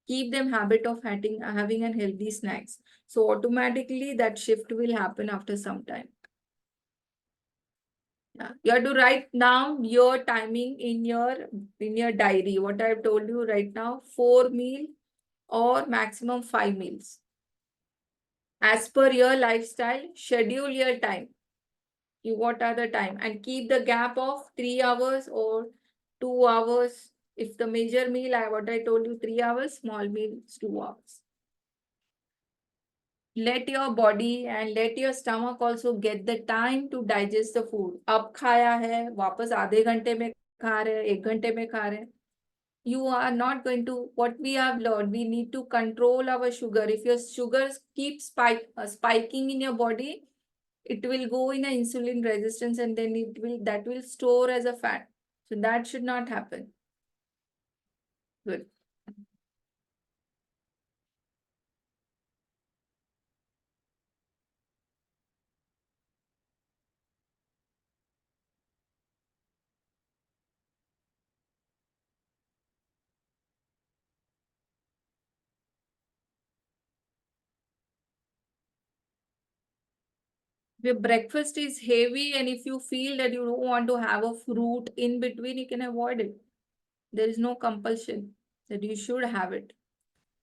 Keep them habit of having a healthy snacks. So automatically that shift will happen after some time. Yeah. You have to write down your timing in your diary. What I've told you right now, 4 meal or maximum 5 meals. As per your lifestyle, schedule your time. What are the time? And keep the gap of 3 hours or 2 hours. If the major meal, what I told you, 3 hours, small meal is 2 hours. Let your body and let your stomach also get the time to digest the food. अब खाया है, वापस आधे घंटे में खा रहे हैं, 1 घंटे में खा रहे हैं. You are not going to, what we have learned, we need to control our sugar. If your sugars keep spiking in your body, it will go in an insulin resistance and then that will store as a fat. So that should not happen. Good. If your breakfast is heavy and if you feel that you don't want to have a fruit in between, you can avoid it. There is no compulsion that you should have it.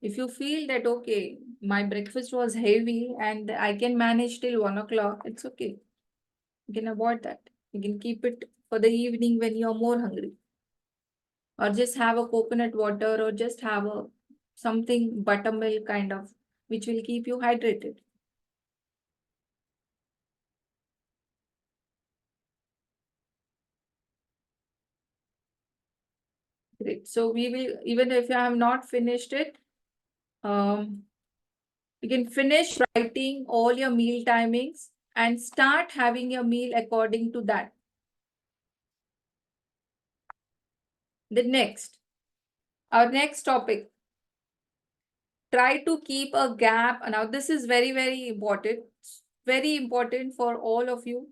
If you feel that, okay, my breakfast was heavy and I can manage till 1 o'clock, it's okay. You can avoid that. You can keep it for the evening when you're more hungry. Or just have a coconut water or just have a something buttermilk kind of, which will keep you hydrated. Great. So we will, even if you have not finished it, you can finish writing all your meal timings and start having your meal according to that. Our next topic, try to keep a gap. Now, this is very, very important for all of you.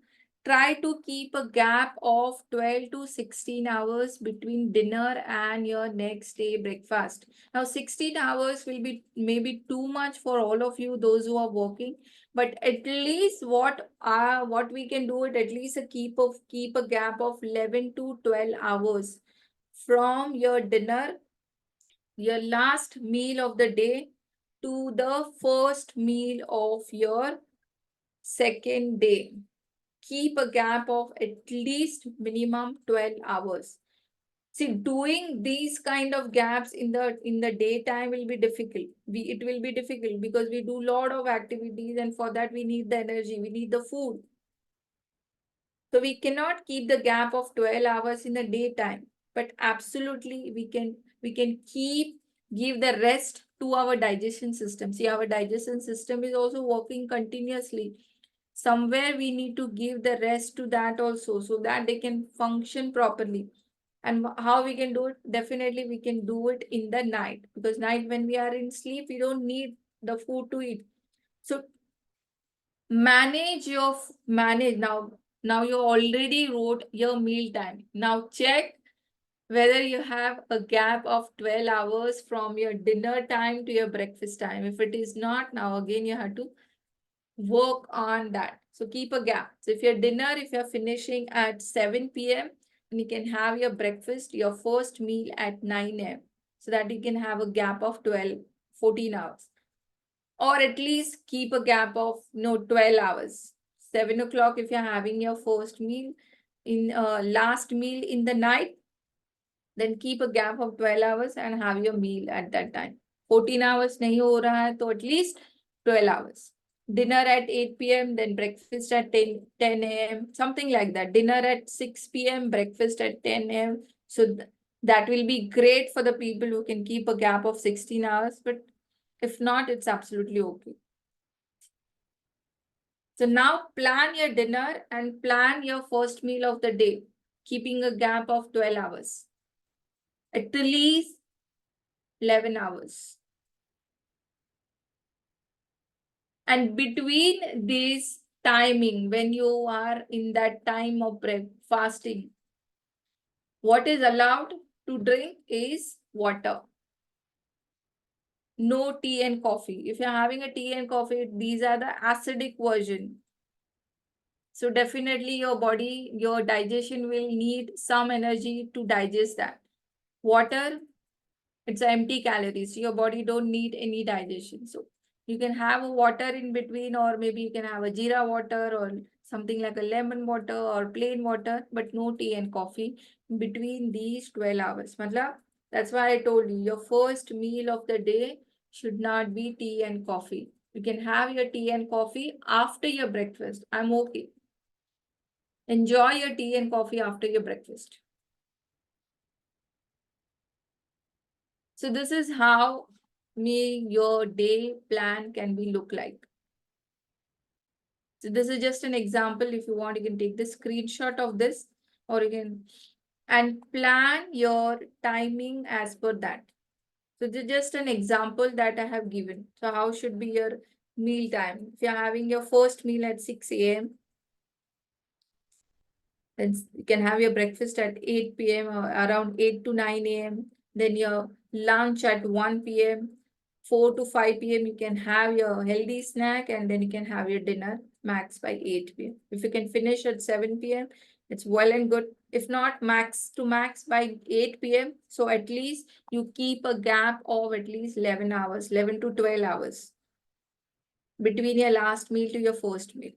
Try to keep a gap of 12 to 16 hours between dinner and your next day breakfast. Now, 16 hours will be maybe too much for all of you, those who are working, but at least what we can do it, at least keep a gap of 11 to 12 hours from your dinner, your last meal of the day, to the first meal of your second day. Keep a gap of at least minimum 12 hours. See, doing these kind of gaps in the daytime will be difficult. It will be difficult because we do a lot of activities, and for that we need the energy, we need the food. So we cannot keep the gap of 12 hours in the daytime, but absolutely we can give the rest to our digestion system. See, our digestion system is also working continuously. Somewhere we need to give the rest to that also, so that they can function properly. And how we can do it? Definitely we can do it in the night, because night when we are in sleep, we don't need the food to eat. So manage now you already wrote your meal time. Now check whether you have a gap of 12 hours from your dinner time to your breakfast time. If it is not, now again you have to work on that. So keep a gap. So if you're finishing at 7 p.m., and you can have your breakfast, your first meal at 9 a.m. so that you can have a gap of 14 hours. Or at least keep a gap of 12 hours. 7 o'clock if you're having your first meal, in last meal in the night, then keep a gap of 12 hours and have your meal at that time. 14 hours nahi ho raha hai, so at least 12 hours. Dinner at 8 p.m., then breakfast at 10 a.m., something like that. Dinner at 6 p.m., breakfast at 10 a.m. So that will be great for the people who can keep a gap of 16 hours, but if not, it's absolutely okay. So now plan your dinner and plan your first meal of the day, keeping a gap of 12 hours. At least 11 hours. And between this timing, when you are in that time of fasting, what is allowed to drink is water. No tea and coffee. If you're having a tea and coffee, these are the acidic version. So definitely your body, your digestion will need some energy to digest that. Water, it's empty calories. Your body don't need any digestion. So you can have a water in between, or maybe you can have a jeera water or something like a lemon water or plain water, but no tea and coffee between these 12 hours. Matlab, that's why I told you, your first meal of the day should not be tea and coffee. You can have your tea and coffee after your breakfast. I'm okay. Enjoy your tea and coffee after your breakfast. So this is how your day plan can be look like. So this is just an example. If you want, you can take the screenshot of this, or you can and plan your timing as per that. So this is just an example that I have given. So how should be your meal time? If you're having your first meal at 6 a.m., then you can have your breakfast at 8 p.m. or around 8 to 9 a.m. Then your lunch at 1 p.m. 4 to 5 p.m. you can have your healthy snack, and then you can have your dinner max by 8 p.m. If you can finish at 7 p.m., it's well and good. If not, max to max by 8 p.m. So at least you keep a gap of at least 11 hours, 11 to 12 hours between your last meal to your first meal.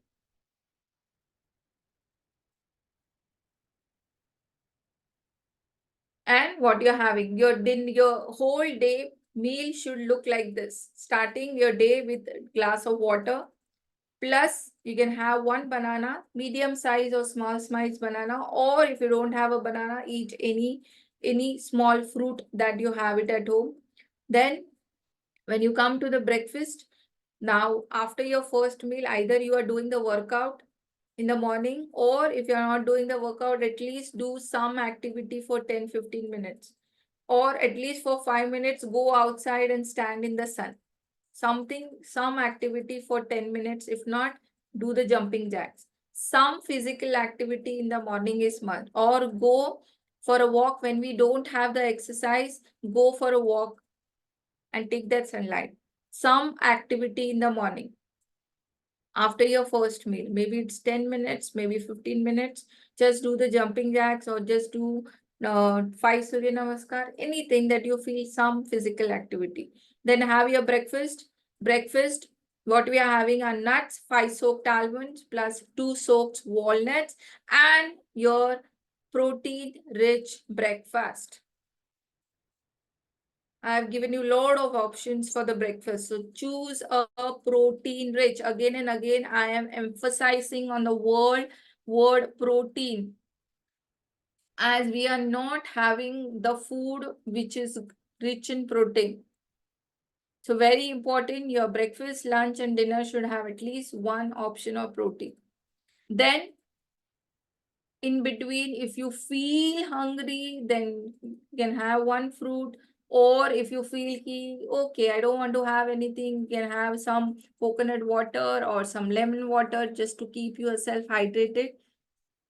And what you're having, your whole day meal should look like this. Starting your day with a glass of water, plus you can have one banana, medium size or small size banana, or if you don't have a banana, eat any small fruit that you have it at home. Then when you come to the breakfast, now after your first meal, either you are doing the workout in the morning, or if you're not doing the workout, at least do some activity for 10-15 minutes, or at least for 5 minutes go outside and stand in the sun. Some activity for 10 minutes. If not, do the jumping jacks. Some physical activity in the morning is must, or go for a walk. When we don't have the exercise, go for a walk and take that sunlight. Some activity in the morning after your first meal. Maybe it's 10 minutes, maybe 15 minutes. Just do the jumping jacks, or just do 5 Surya Namaskar, anything that you feel some physical activity. Then have your breakfast. Breakfast, what we are having are nuts, 5 soaked almonds plus 2 soaked walnuts, and your protein-rich breakfast. I have given you a lot of options for the breakfast. So choose a protein rich. Again and again, I am emphasizing on the word protein, as we are not having the food which is rich in protein. So very important, your breakfast, lunch, and dinner should have at least one option of protein. Then in between, if you feel hungry, then you can have one fruit. Or if you feel okay, I don't want to have anything, you can have some coconut water or some lemon water just to keep yourself hydrated,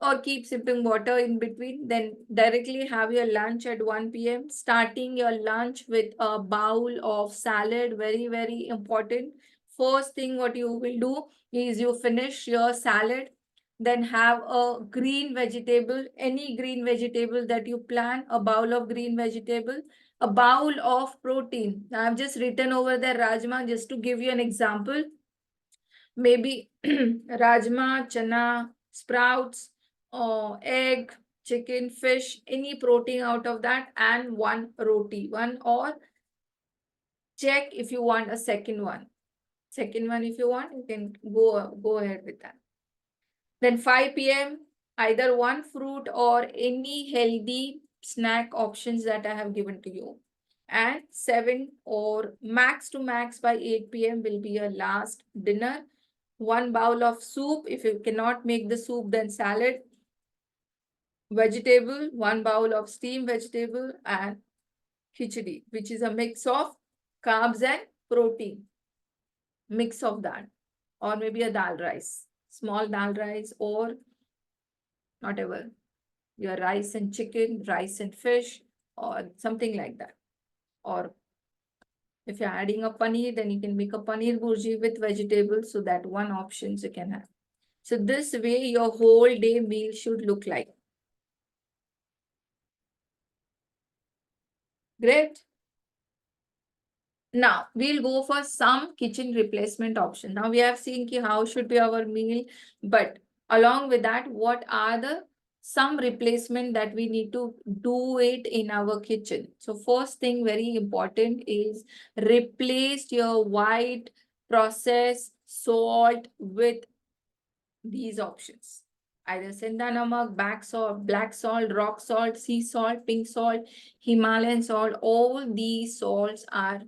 or keep sipping water in between. Then directly have your lunch at 1 p.m. Starting your lunch with a bowl of salad, very, very important. First thing what you will do is you finish your salad, then have a green vegetable, any green vegetable that you plan, a bowl of green vegetable, a bowl of protein. I've just written over there rajma just to give you an example. Maybe rajma, chana, sprouts, egg, chicken, fish, any protein out of that, and one roti, one, or check if you want a second one. Second one, if you want, you can go ahead with that. Then 5 p.m., either one fruit or any healthy snack options that I have given to you. And 7 or max to max by 8 p.m. will be your last dinner. One bowl of soup. If you cannot make the soup, then salad. Vegetable, one bowl of steamed vegetable, and khichdi, which is a mix of carbs and protein. Mix of that. Or maybe a dal rice. Small dal rice or whatever. Your rice and chicken, rice and fish, or something like that. Or if you're adding a paneer, then you can make a paneer burji with vegetables. So that one options you can have. So this way your whole day meal should look like. Great. Now we'll go for some kitchen replacement option. Now we have seen how should be our meal, but along with that, what are the some replacement that we need to do it in our kitchen? So first thing very important is replace your white processed salt with these options. Either Sindha Namak, black salt, rock salt, sea salt, pink salt, Himalayan salt. All these salts are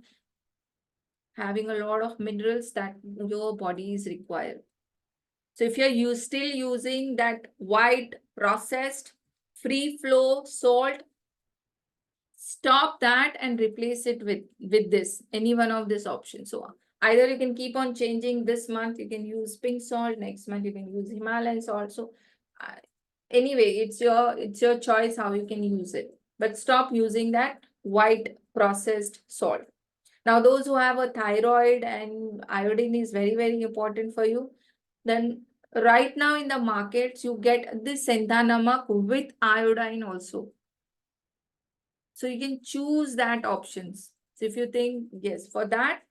having a lot of minerals that your body is required. So if you're still using that white processed free flow salt, stop that and replace it with this, any one of this option. So either you can keep on changing. This month you can use pink salt, next month you can use Himalayan salt. So anyway, it's your choice how you can use it, but stop using that white processed salt. Now, those who have a thyroid and iodine is very, very important for you, then right now in the markets, you get this Sindha Namak with iodine also. So you can choose that options. So if you think, yes, for that,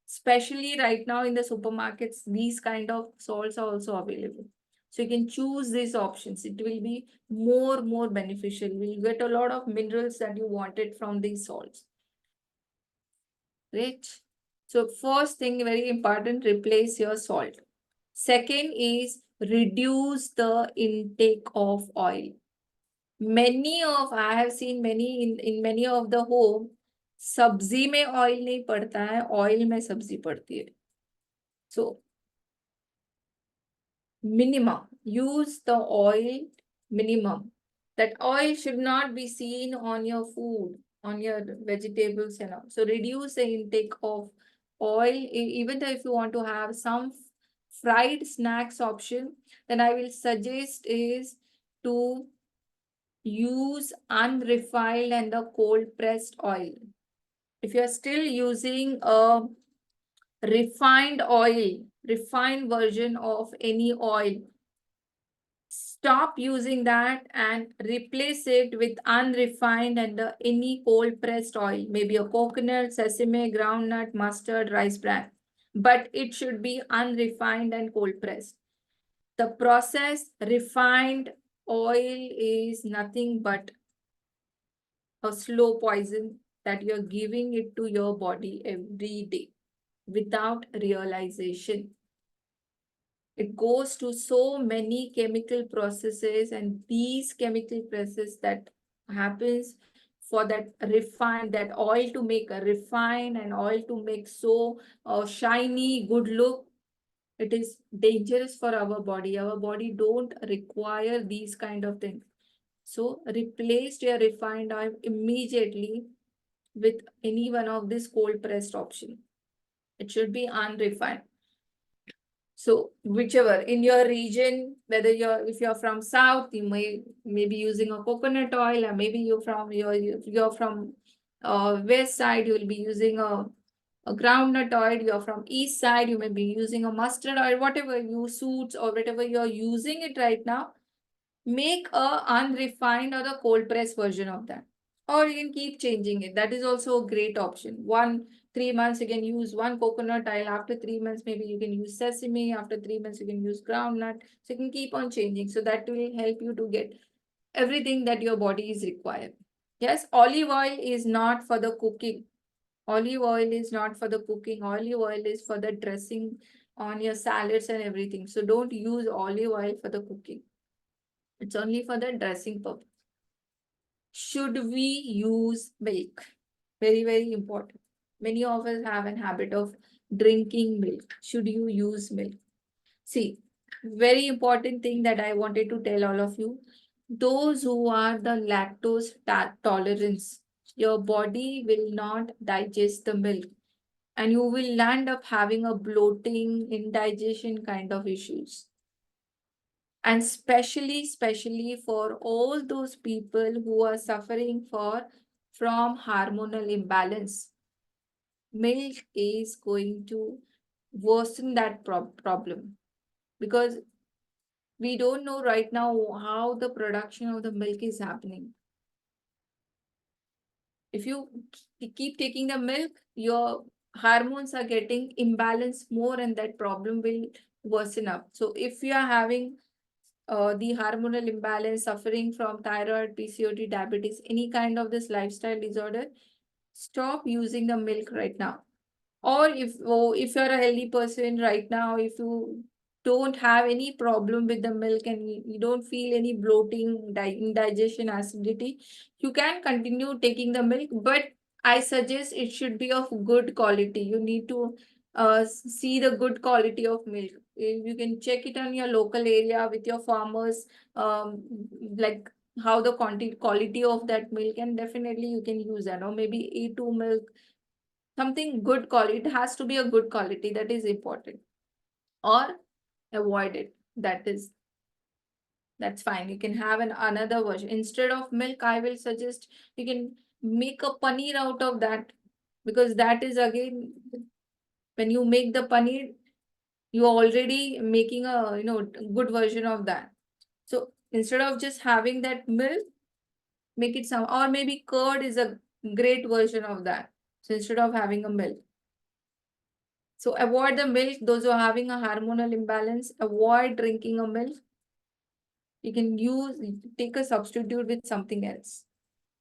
especially right now in the supermarkets, these kind of salts are also available. So you can choose these options. It will be more beneficial. You'll get a lot of minerals that you wanted from these salts. Great. So first thing, very important, replace your salt. Second is reduce the intake of oil. I have seen many in many of the home, सब्जी में oil नहीं पड़ता है, oil में सब्जी पड़ती है. So minimum, use the oil minimum. That oil should not be seen on your food, on your vegetables and all. So reduce the intake of oil. Even though if you want to have some fried snacks option, then I will suggest is to use unrefined and the cold pressed oil. If you are still using a refined oil, refined version of any oil, stop using that and replace it with unrefined and any cold pressed oil, maybe a coconut, sesame, groundnut, mustard, rice bran, but it should be unrefined and cold pressed. The processed refined oil is nothing but a slow poison that you're giving it to your body every day without realization. It goes to so many chemical processes, and these chemical processes that happens for that refined, that oil to make a refined and oil to make so shiny, good look, it is dangerous for our body. Our body don't require these kind of things. So replace your refined oil immediately with any one of this cold pressed option. It should be unrefined. So whichever in your region, whether if you're from south, you may be using a coconut oil, or maybe you're from west side, you will be using a groundnut oil. You're from east side, you may be using a mustard oil. Whatever you suits or whatever you're using it right now, make a unrefined or a cold press version of that. Or you can keep changing it. That is also a great option. 3 months you can use one coconut oil. After 3 months, maybe you can use sesame. After 3 months, you can use groundnut. So you can keep on changing. So that will help you to get everything that your body is required. Yes, olive oil is not for the cooking. Olive oil is not for the cooking. Olive oil is for the dressing on your salads and everything. So don't use olive oil for the cooking. It's only for the dressing purpose. Should we use milk? Very, very important. Many of us have a habit of drinking milk. Should you use milk? See, very important thing that I wanted to tell all of you. Those who are the lactose tolerance, your body will not digest the milk and you will end up having a bloating, indigestion kind of issues. And especially for all those people who are suffering from hormonal imbalance, milk is going to worsen that problem, because we don't know right now how the production of the milk is happening. If you keep taking the milk, your hormones are getting imbalanced more and that problem will worsen up. So if you are having the hormonal imbalance, suffering from thyroid, PCOD, diabetes, any kind of this lifestyle disorder, stop using the milk right now. Or if you're a healthy person right now, if you don't have any problem with the milk and you don't feel any bloating, indigestion, acidity, you can continue taking the milk, but I suggest it should be of good quality. You need to see the good quality of milk. You can check it on your local area with your farmers, like how the quality of that milk, and definitely you can use that. Or maybe A2 milk, something good quality. It has to be a good quality, that is important. Or avoid it. That's fine. You can have another version. Instead of milk, I will suggest you can make a paneer out of that, because that is again, when you make the paneer, you are already making a good version of that. So instead of just having that milk, make it some, or maybe curd is a great version of that. So instead of having a milk, so avoid the milk. Those who are having a hormonal imbalance, avoid drinking a milk. You can take a substitute with something else.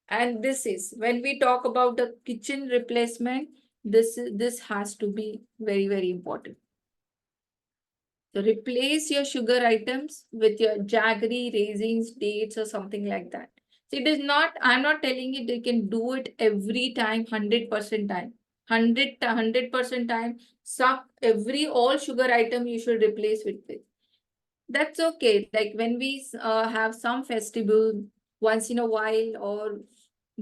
And this is, when we talk about the kitchen replacement, this has to be very, very important. So replace your sugar items with your jaggery, raisins, dates, or something like that. So it is not, I'm not telling you they can do it every time, 100% time. 100% time, all sugar item you should replace with this. That's okay. Like when we have some festival once in a while, or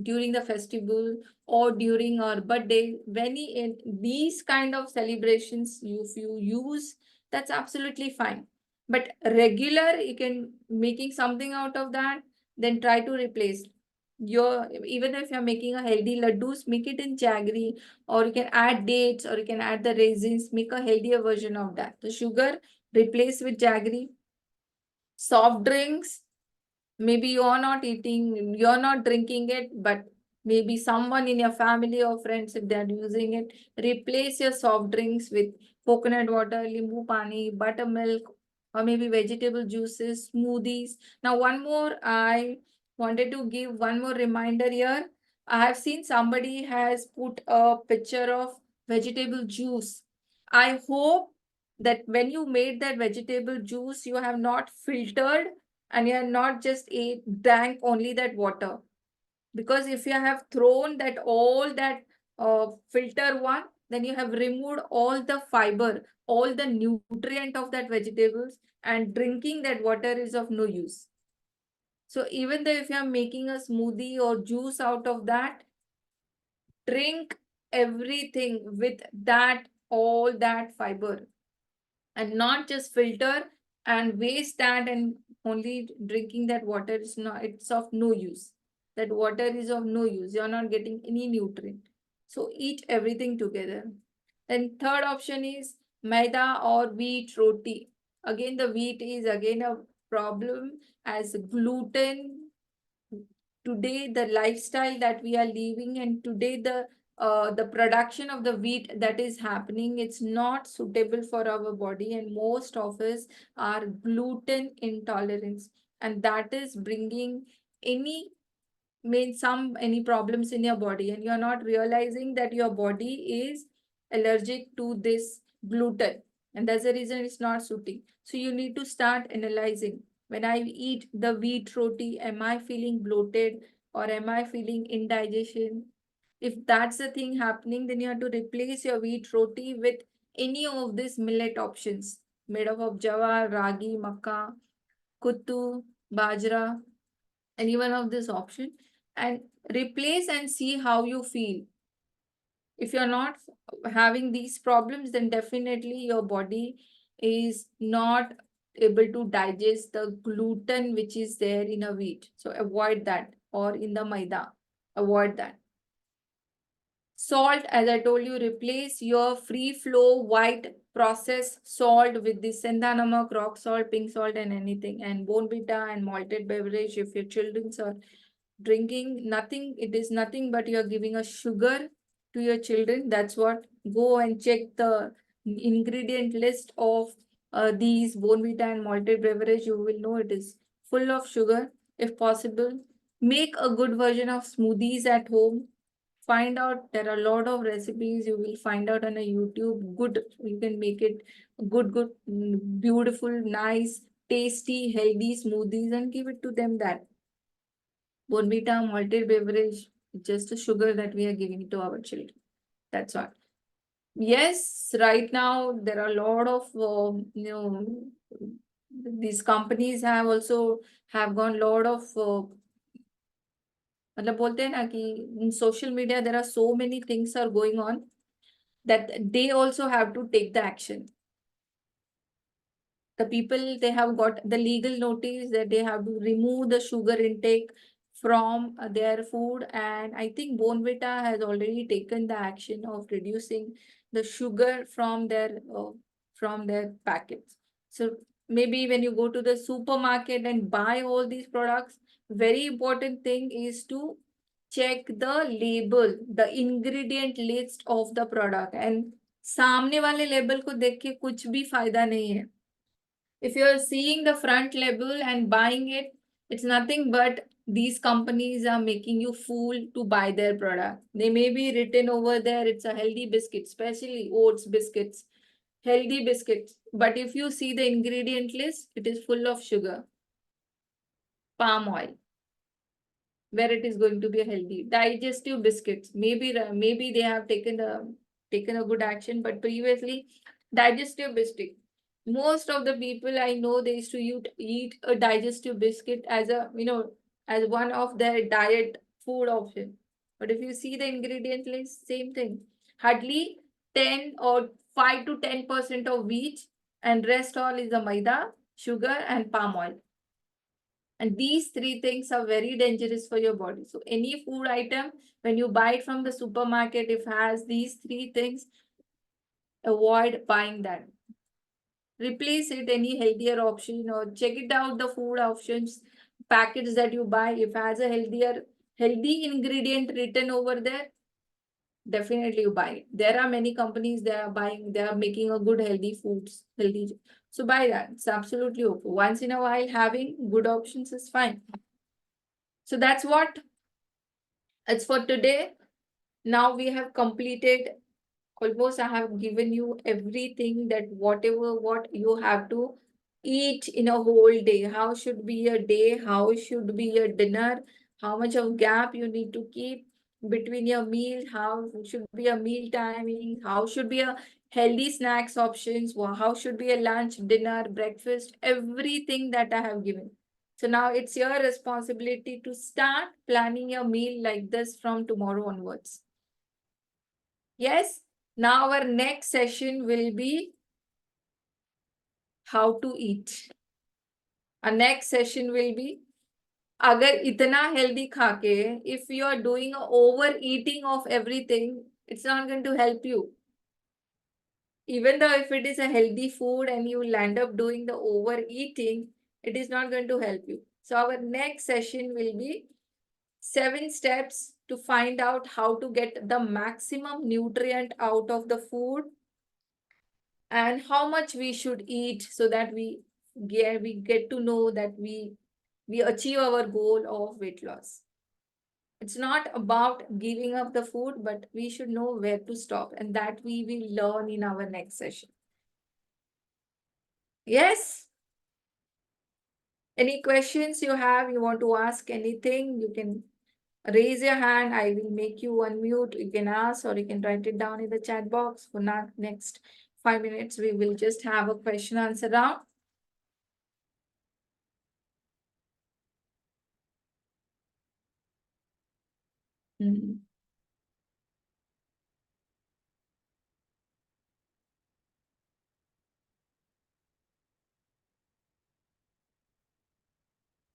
during the festival, or during our birthday, in these kind of celebrations, if you use, that's absolutely fine. But regular, you can making something out of that, then try to replace even if you're making a healthy laddus, make it in jaggery, or you can add dates, or you can add the raisins, make a healthier version of that. The sugar, replace with jaggery. Soft drinks, maybe you're not drinking it, but maybe someone in your family or friends, if they're using it, replace your soft drinks with coconut water, limbu pani, buttermilk, or maybe vegetable juices, smoothies. Now, one more, I wanted to give one more reminder here. I have seen somebody has put a picture of vegetable juice. I hope that when you made that vegetable juice, you have not filtered and you are not just drank only that water. Because if you have thrown that all that filter one, then you have removed all the fiber, all the nutrient of that vegetables, and drinking that water is of no use. So even though if you are making a smoothie or juice out of that, drink everything with that, all that fiber, and not just filter and waste that, and only drinking that water is not, it's of no use. That water is of no use. You're not getting any nutrient. So eat everything together. Then third option is maida or wheat roti. Again, the wheat is again a problem, as gluten. Today, the lifestyle that we are living, and today the production of the wheat that is happening, it's not suitable for our body, and most of us are gluten intolerance, and that is bringing any means any problems in your body, and you're not realizing that your body is allergic to this gluten, and that's the reason it's not suiting. So you need to start analyzing. When I eat the wheat roti, am I feeling bloated or am I feeling indigestion? If that's the thing happening, then you have to replace your wheat roti with any of these millet options made up of jawar, ragi, makka, kuttu, bajra, any one of this option, and replace and see how you feel. If you're not having these problems, then definitely your body is not able to digest the gluten which is there in a wheat. So avoid that, or in the maida, avoid that. Salt, as I told you, replace your free flow white processed salt with the senda namak, rock salt, pink salt, and anything. And Bournvita and malted beverage, if your children are drinking nothing, it is nothing but you're giving a sugar to your children. That's what. Go and check the ingredient list of these Bournvita and malted beverage. You will know it is full of sugar. If possible, make a good version of smoothies at home. Find out, there are a lot of recipes you will find out on a YouTube. Good, you can make it good, beautiful, nice, tasty, healthy smoothies and give it to them. That Bournvita malted beverage, just a sugar that we are giving to our children. That's all. Yes, right now there are a lot of these companies have also have gone lot of मतलब बोलते हैं ना कि in social media there are so many things are going on that they also have to take the action. The people, they have got the legal notice that they have to remove the sugar intake from their food, and I think Bournvita has already taken the action of reducing the sugar from their packets. So maybe when you go to the supermarket and buy all these products, very important thing is to check the label, the ingredient list of the product, and सामने वाले label को देख के कुछ भी फायदा नहीं है. If you're seeing the front label and buying it, it's nothing but these companies are making you fool to buy their product. They may be written over there, it's a healthy biscuit, especially oats biscuits, healthy biscuits. But if you see the ingredient list, it is full of sugar, palm oil, where it is going to be a healthy digestive biscuits. Maybe they have taken a good action, but previously digestive biscuit. Most of the people I know, they used to eat a digestive biscuit as as one of their diet food option. But if you see the ingredient list, same thing. Hardly 10 or 5 to 10% of wheat, and rest all is the maida, sugar, and palm oil. And these three things are very dangerous for your body. So any food item, when you buy it from the supermarket, if it has these three things, avoid buying that. Replace it any healthier option, or check it out the food options packets that you buy. If it has a healthy ingredient written over there, definitely you buy it. There are many companies they are making a good healthy foods, healthy. So buy that. It's absolutely okay. Once in a while, having good options is fine. So that's what it's for today. Now we have completed, almost I have given you everything, that what you have to eat in a whole day. How should be a day? How should be a dinner? How much of gap you need to keep between your meal? How should be a meal timing? How should be a healthy snacks options? How should be a lunch, dinner, breakfast? Everything that I have given. So now it's your responsibility to start planning your meal like this from tomorrow onwards. Yes. Now our next session will be how to eat. Our next session will be, अगर इतना healthy खा के, if you are doing overeating of everything, it's not going to help you. Even though if it is a healthy food and you will end up doing the overeating, it is not going to help you. So our next session will be 7 steps to find out how to get the maximum nutrient out of the food, and how much we should eat, so that we get to know that we achieve our goal of weight loss. It's not about giving up the food, but we should know where to stop, and that we will learn in our next session. Yes? Any questions you have, you want to ask anything, you can raise your hand. I will make you unmute. You can ask or you can write it down in the chat box. For now, next 5 minutes, we will just have a question answer round. Mhm.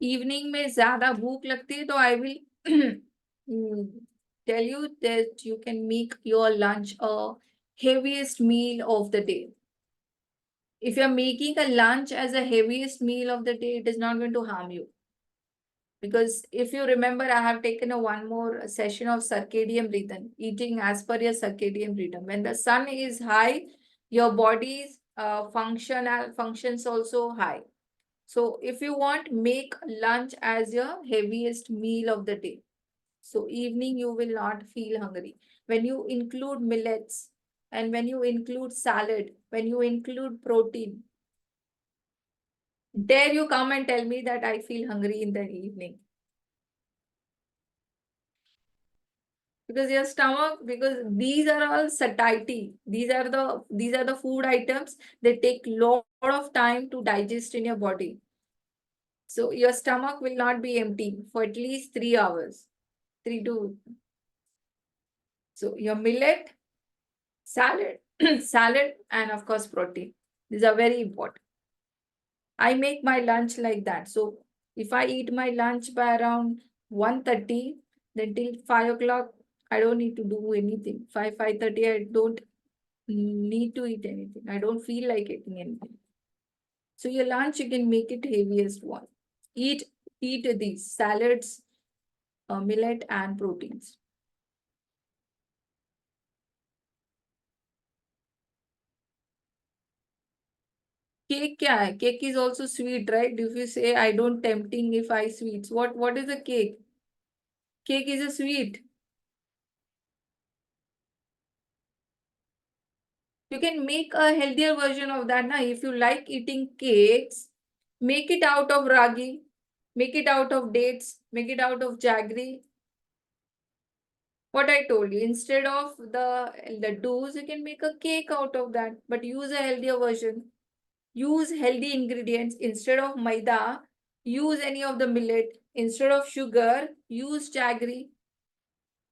Evening में ज्यादा भूख लगती है तो I will tell you that you can make your lunch a heaviest meal of the day. If you're making a lunch as a heaviest meal of the day, it is not going to harm you. Because if you remember, I have taken a one more session of circadian rhythm, eating as per your circadian rhythm. When the sun is high, your body's functions also high. So if you want, make lunch as your heaviest meal of the day. So evening you will not feel hungry. When you include millets and when you include salad, when you include protein, dare you come and tell me that I feel hungry in the evening. Because your stomach, because these are all satiety. These are the food items. They take lot of time to digest in your body. So your stomach will not be empty for at least 3 hours. 3 to So your millet, salad, salad, and of course protein. These are very important. I make my lunch like that. So if I eat my lunch by around 1:30, then till 5 o'clock, I don't need to do anything. 5:30, I don't need to eat anything. I don't feel like eating anything. So your lunch, you can make it heaviest one. Eat these salads, millet, and proteins. Cake kya hai? Cake is also sweet, right? If you say I don't tempting if I sweets, what is a cake? Cake is a sweet. You can make a healthier version of that. Na? If you like eating cakes, make it out of ragi, make it out of dates, make it out of jaggery. What I told you, instead of the laddus, you can make a cake out of that, but use a healthier version. Use healthy ingredients instead of maida. Use any of the millet. Instead of sugar, use jaggery.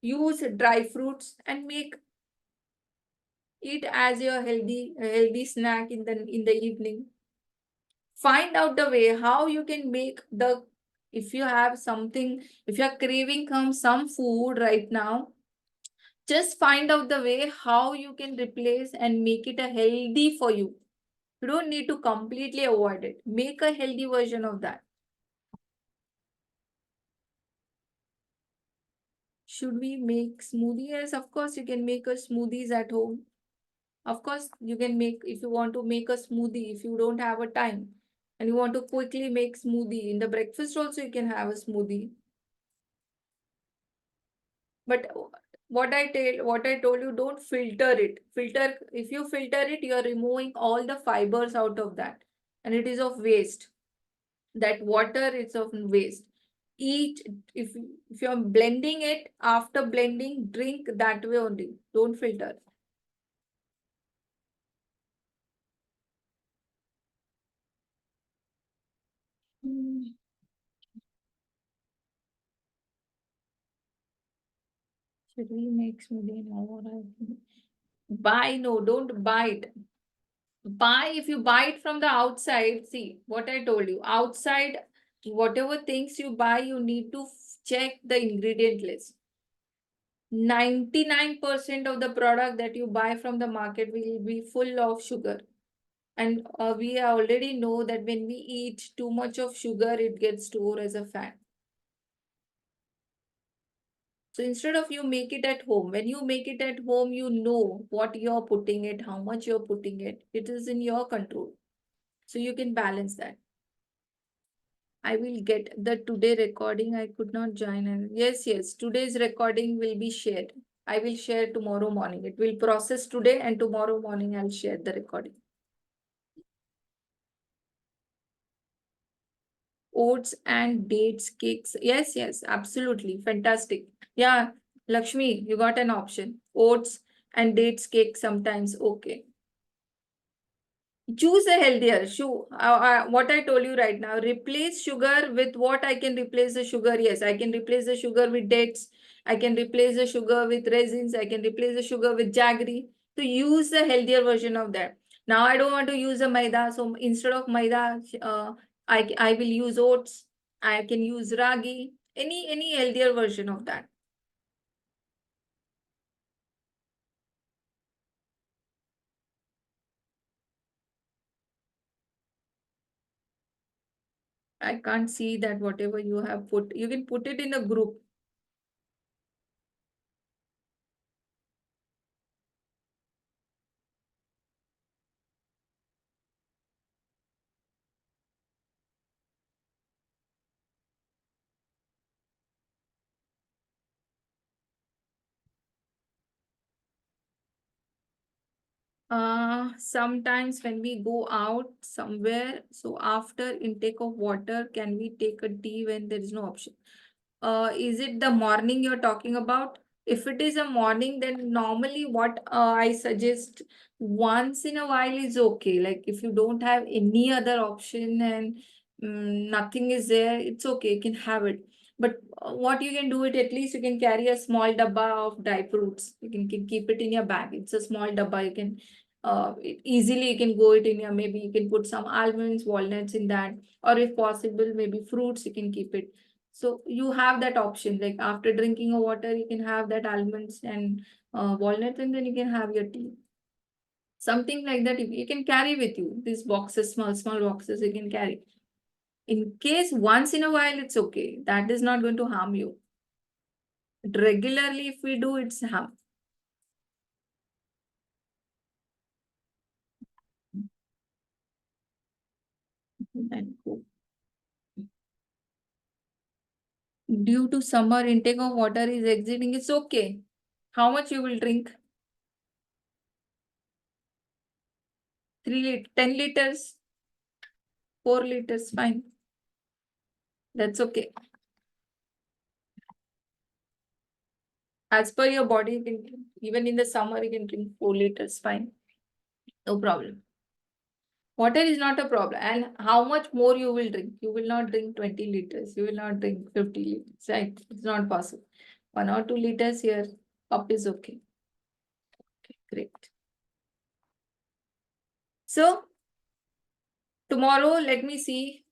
Use dry fruits and make it as your healthy snack in the evening. Find out the way how you can make the, if you have something, if you're craving some food right now, just find out the way how you can replace and make it a healthy for you. You don't need to completely avoid it. Make a healthy version of that. Should we make smoothie? Yes, of course you can make a smoothies at home. Of course you can make, if you want to make a smoothie, if you don't have a time and you want to quickly make smoothie, in the breakfast also you can have a smoothie. But what I told you, don't filter it. If you filter it, you are removing all the fibers out of that, and it is of waste. That water is of waste. Eat, if you're blending it, after blending, drink that way only. Don't filter. Should we make smoothie now? Buy, no, don't buy it. Buy, if you buy it from the outside, see what I told you. Outside, whatever things you buy, you need to check the ingredient list. 99% of the product that you buy from the market will be full of sugar. And we already know that when we eat too much of sugar, it gets stored as a fat. So instead of you make it at home, when you make it at home, you know what you're putting it, how much you're putting it. It is in your control. So you can balance that. I will get the today recording. I could not join. And yes, today's recording will be shared. I will share tomorrow morning. It will process today and tomorrow morning I'll share the recording. Oats and dates cakes. Yes, absolutely. Fantastic. Yeah, Lakshmi, you got an option. Oats and dates cake sometimes. Okay. Choose a healthier. What I told you right now, replace sugar with what I can replace the sugar. Yes, I can replace the sugar with dates. I can replace the sugar with resins. I can replace the sugar with jaggery. So use the healthier version of that. Now I don't want to use a maida. So instead of maida, I will use oats. I can use ragi. Any healthier version of that. I can't see that whatever you have put. You can put it in a group. Sometimes when we go out somewhere, so after intake of water, can we take a tea when there is no option? Is it the morning you're talking about? If it is a morning, then normally what I suggest once in a while is okay. Like if you don't have any other option and nothing is there, it's okay, you can have it. But what you can do it, at least you can carry a small dabba of dry fruits. You can keep it in your bag. It's a small dabba. You can easily you can go it in your, maybe you can put some almonds, walnuts in that, or if possible, maybe fruits you can keep it. So you have that option, like after drinking a water, you can have that almonds and walnuts, and then you can have your tea. Something like that you can carry with you. These boxes, small boxes you can carry. In case once in a while, it's okay. That is not going to harm you. But regularly, if we do, it's harm. Due to summer, intake of water is exceeding, it's okay. How much you will drink? 10 liters, 4 liters, fine. That's okay. As per your body, you can, even in the summer, you can drink 4 liters, fine. No problem. Water is not a problem. And how much more you will drink? You will not drink 20 liters. You will not drink 50 liters. Right? It's not possible. 1 or 2 liters here, cup is okay. Okay, great. So, tomorrow, let me see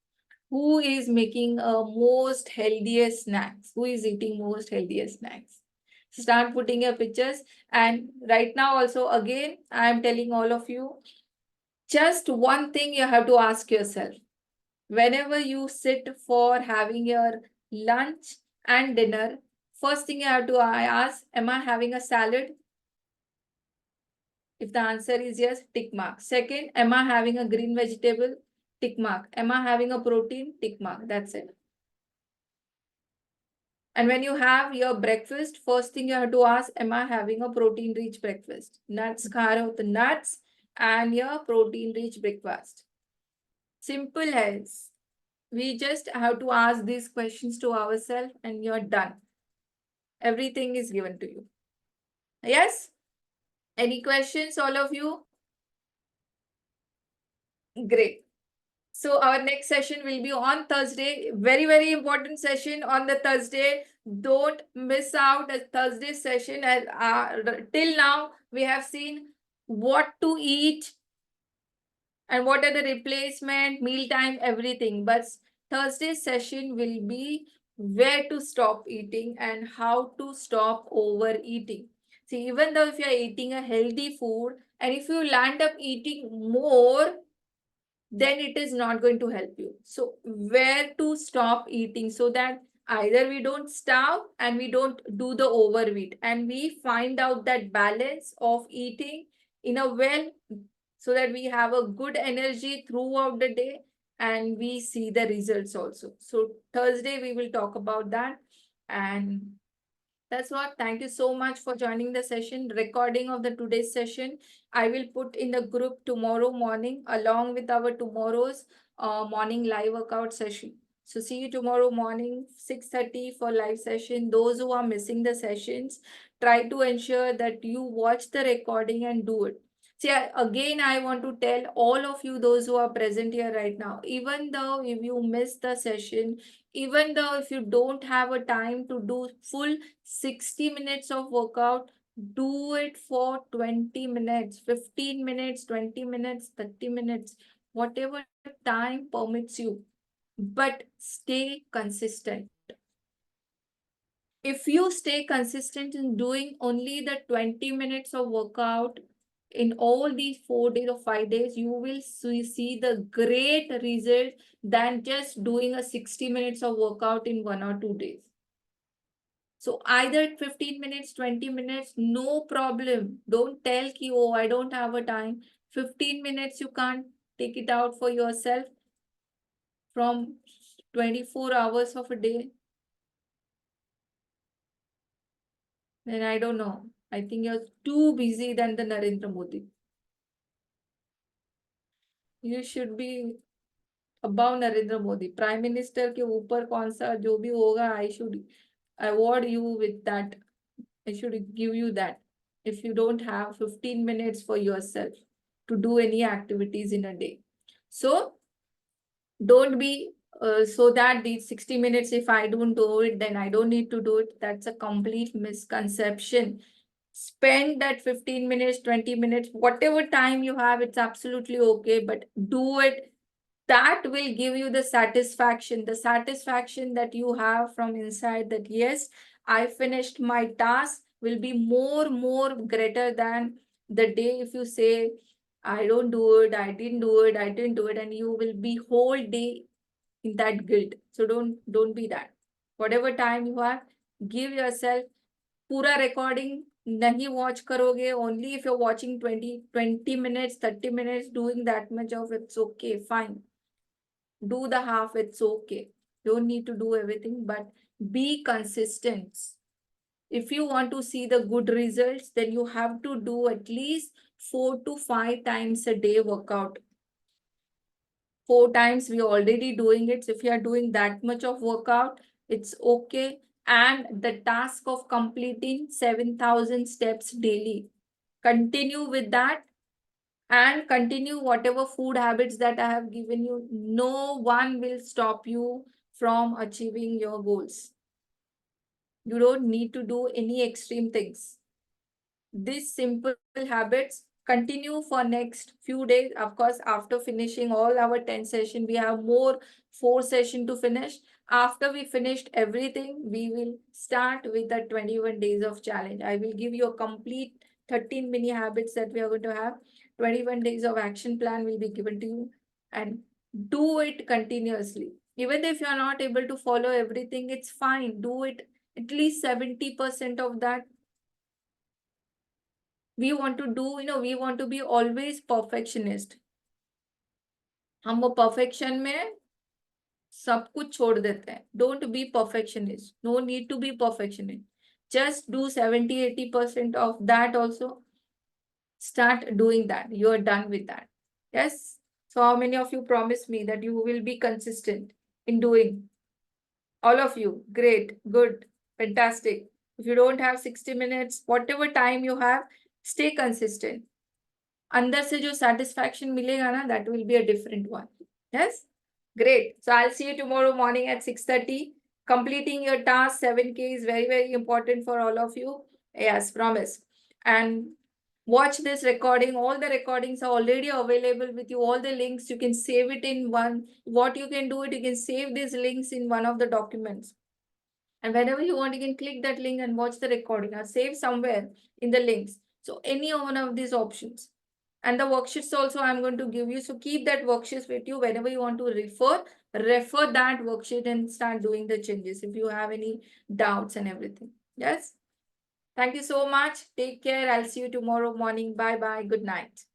who is making most healthiest snacks. Who is eating most healthiest snacks? Start putting your pictures. And right now also, again, I am telling all of you, just one thing you have to ask yourself. Whenever you sit for having your lunch and dinner, first thing you have to ask, am I having a salad? If the answer is yes, tick mark. Second, am I having a green vegetable? Tick mark. Am I having a protein? Tick mark. That's it. And when you have your breakfast, first thing you have to ask, am I having a protein-rich breakfast? Nuts, kharo, the nuts, and your protein-rich breakfast. Simple as. We just have to ask these questions to ourselves and you're done. Everything is given to you. Yes? Any questions, all of you? Great. So our next session will be on Thursday. Very important session on the Thursday. Don't miss out a Thursday session. As till now, we have seen what to eat and what are the replacement, mealtime, everything. But Thursday session will be where to stop eating and how to stop overeating. See, even though if you are eating a healthy food and if you land up eating more, then it is not going to help you. So where to stop eating so that either we don't starve and we don't do the overeat and we find out that balance of eating in a well so that we have a good energy throughout the day and we see the results also. So Thursday we will talk about that. And that's what. Thank you so much for joining the session. Recording of the today's session I will put in the group tomorrow morning along with our tomorrow's morning live workout session. So see you tomorrow morning 6:30 for live session. Those who are missing the sessions, try to ensure that you watch the recording and do it. See, again, I want to tell all of you, those who are present here right now, even though if you miss the session, even though if you don't have a time to do full 60 minutes of workout, do it for 20 minutes, 15 minutes, 20 minutes, 30 minutes, whatever time permits you, but stay consistent. If you stay consistent in doing only the 20 minutes of workout in all these 4 days or 5 days, you will see the great result than just doing a 60 minutes of workout in 1 or 2 days. So either 15 minutes, 20 minutes, no problem. Don't tell ki, oh, I don't have a time. 15 minutes, you can't take it out for yourself from 24 hours of a day. Then I don't know. I think you're too busy than the Narendra Modi. You should be above Narendra Modi. Prime Minister के ऊपर कौन सा जो भी होगा, I should award you with that. I should give you that. If you don't have 15 minutes for yourself to do any activities in a day. So don't be so that these 60 minutes, if I don't do it, then I don't need to do it. That's a complete misconception. Spend that 15 minutes, 20 minutes, whatever time you have, it's absolutely okay, but do it. That will give you the satisfaction that you have from inside, that yes, I finished my task, will be more greater than the day if you say, I don't do it, I didn't do it, and you will be whole day in that guilt. So don't be that. Whatever time you have, give yourself. Pura recording nahi watch karoge, only if you're watching 20 minutes, 30 minutes, doing that much of it's okay, fine. Do the half, it's okay. Don't need to do everything, but be consistent. If you want to see the good results, then you have to do at least 4 to 5 times a day workout. 4 times we are already doing it. So if you are doing that much of workout, it's okay. And the task of completing 7,000 steps daily. Continue with that and continue whatever food habits that I have given you. No one will stop you from achieving your goals. You don't need to do any extreme things. These simple habits continue for next few days. Of course, after finishing all our 10 session, we have more 4 session to finish. After we finished everything, we will start with the 21 days of challenge. I will give you a complete 13 mini habits that we are going to have. 21 days of action plan will be given to you, and do it continuously. Even if you are not able to follow everything, it's fine. Do it at least 70% of that. We want to do, we want to be always perfectionist. हम वो perfection में सब कुछ छोड़ देते हैं. Don't be perfectionist. No need to be perfectionist. Just do 70-80% of that also. Start doing that. You are done with that. Yes. So how many of you promise me that you will be consistent in doing? All of you. Great. Good. Fantastic. If you don't have 60 minutes, whatever time you have, stay consistent. अंदर से जो satisfaction मिलेगा ना, that will be a different one. Yes? Great. So I'll see you tomorrow morning at 6:30. Completing your task 7K is very important for all of you. Yes, promise. And watch this recording. All the recordings are already available with you. All the links, you can save it in one. What you can do it, you can save these links in one of the documents. And whenever you want, you can click that link and watch the recording or save somewhere in the links. So any one of these options. And the worksheets also I'm going to give you. So keep that worksheets with you whenever you want to refer that worksheet and start doing the changes if you have any doubts and everything. Yes. Thank you so much. Take care. I'll see you tomorrow morning. Bye-bye. Good night.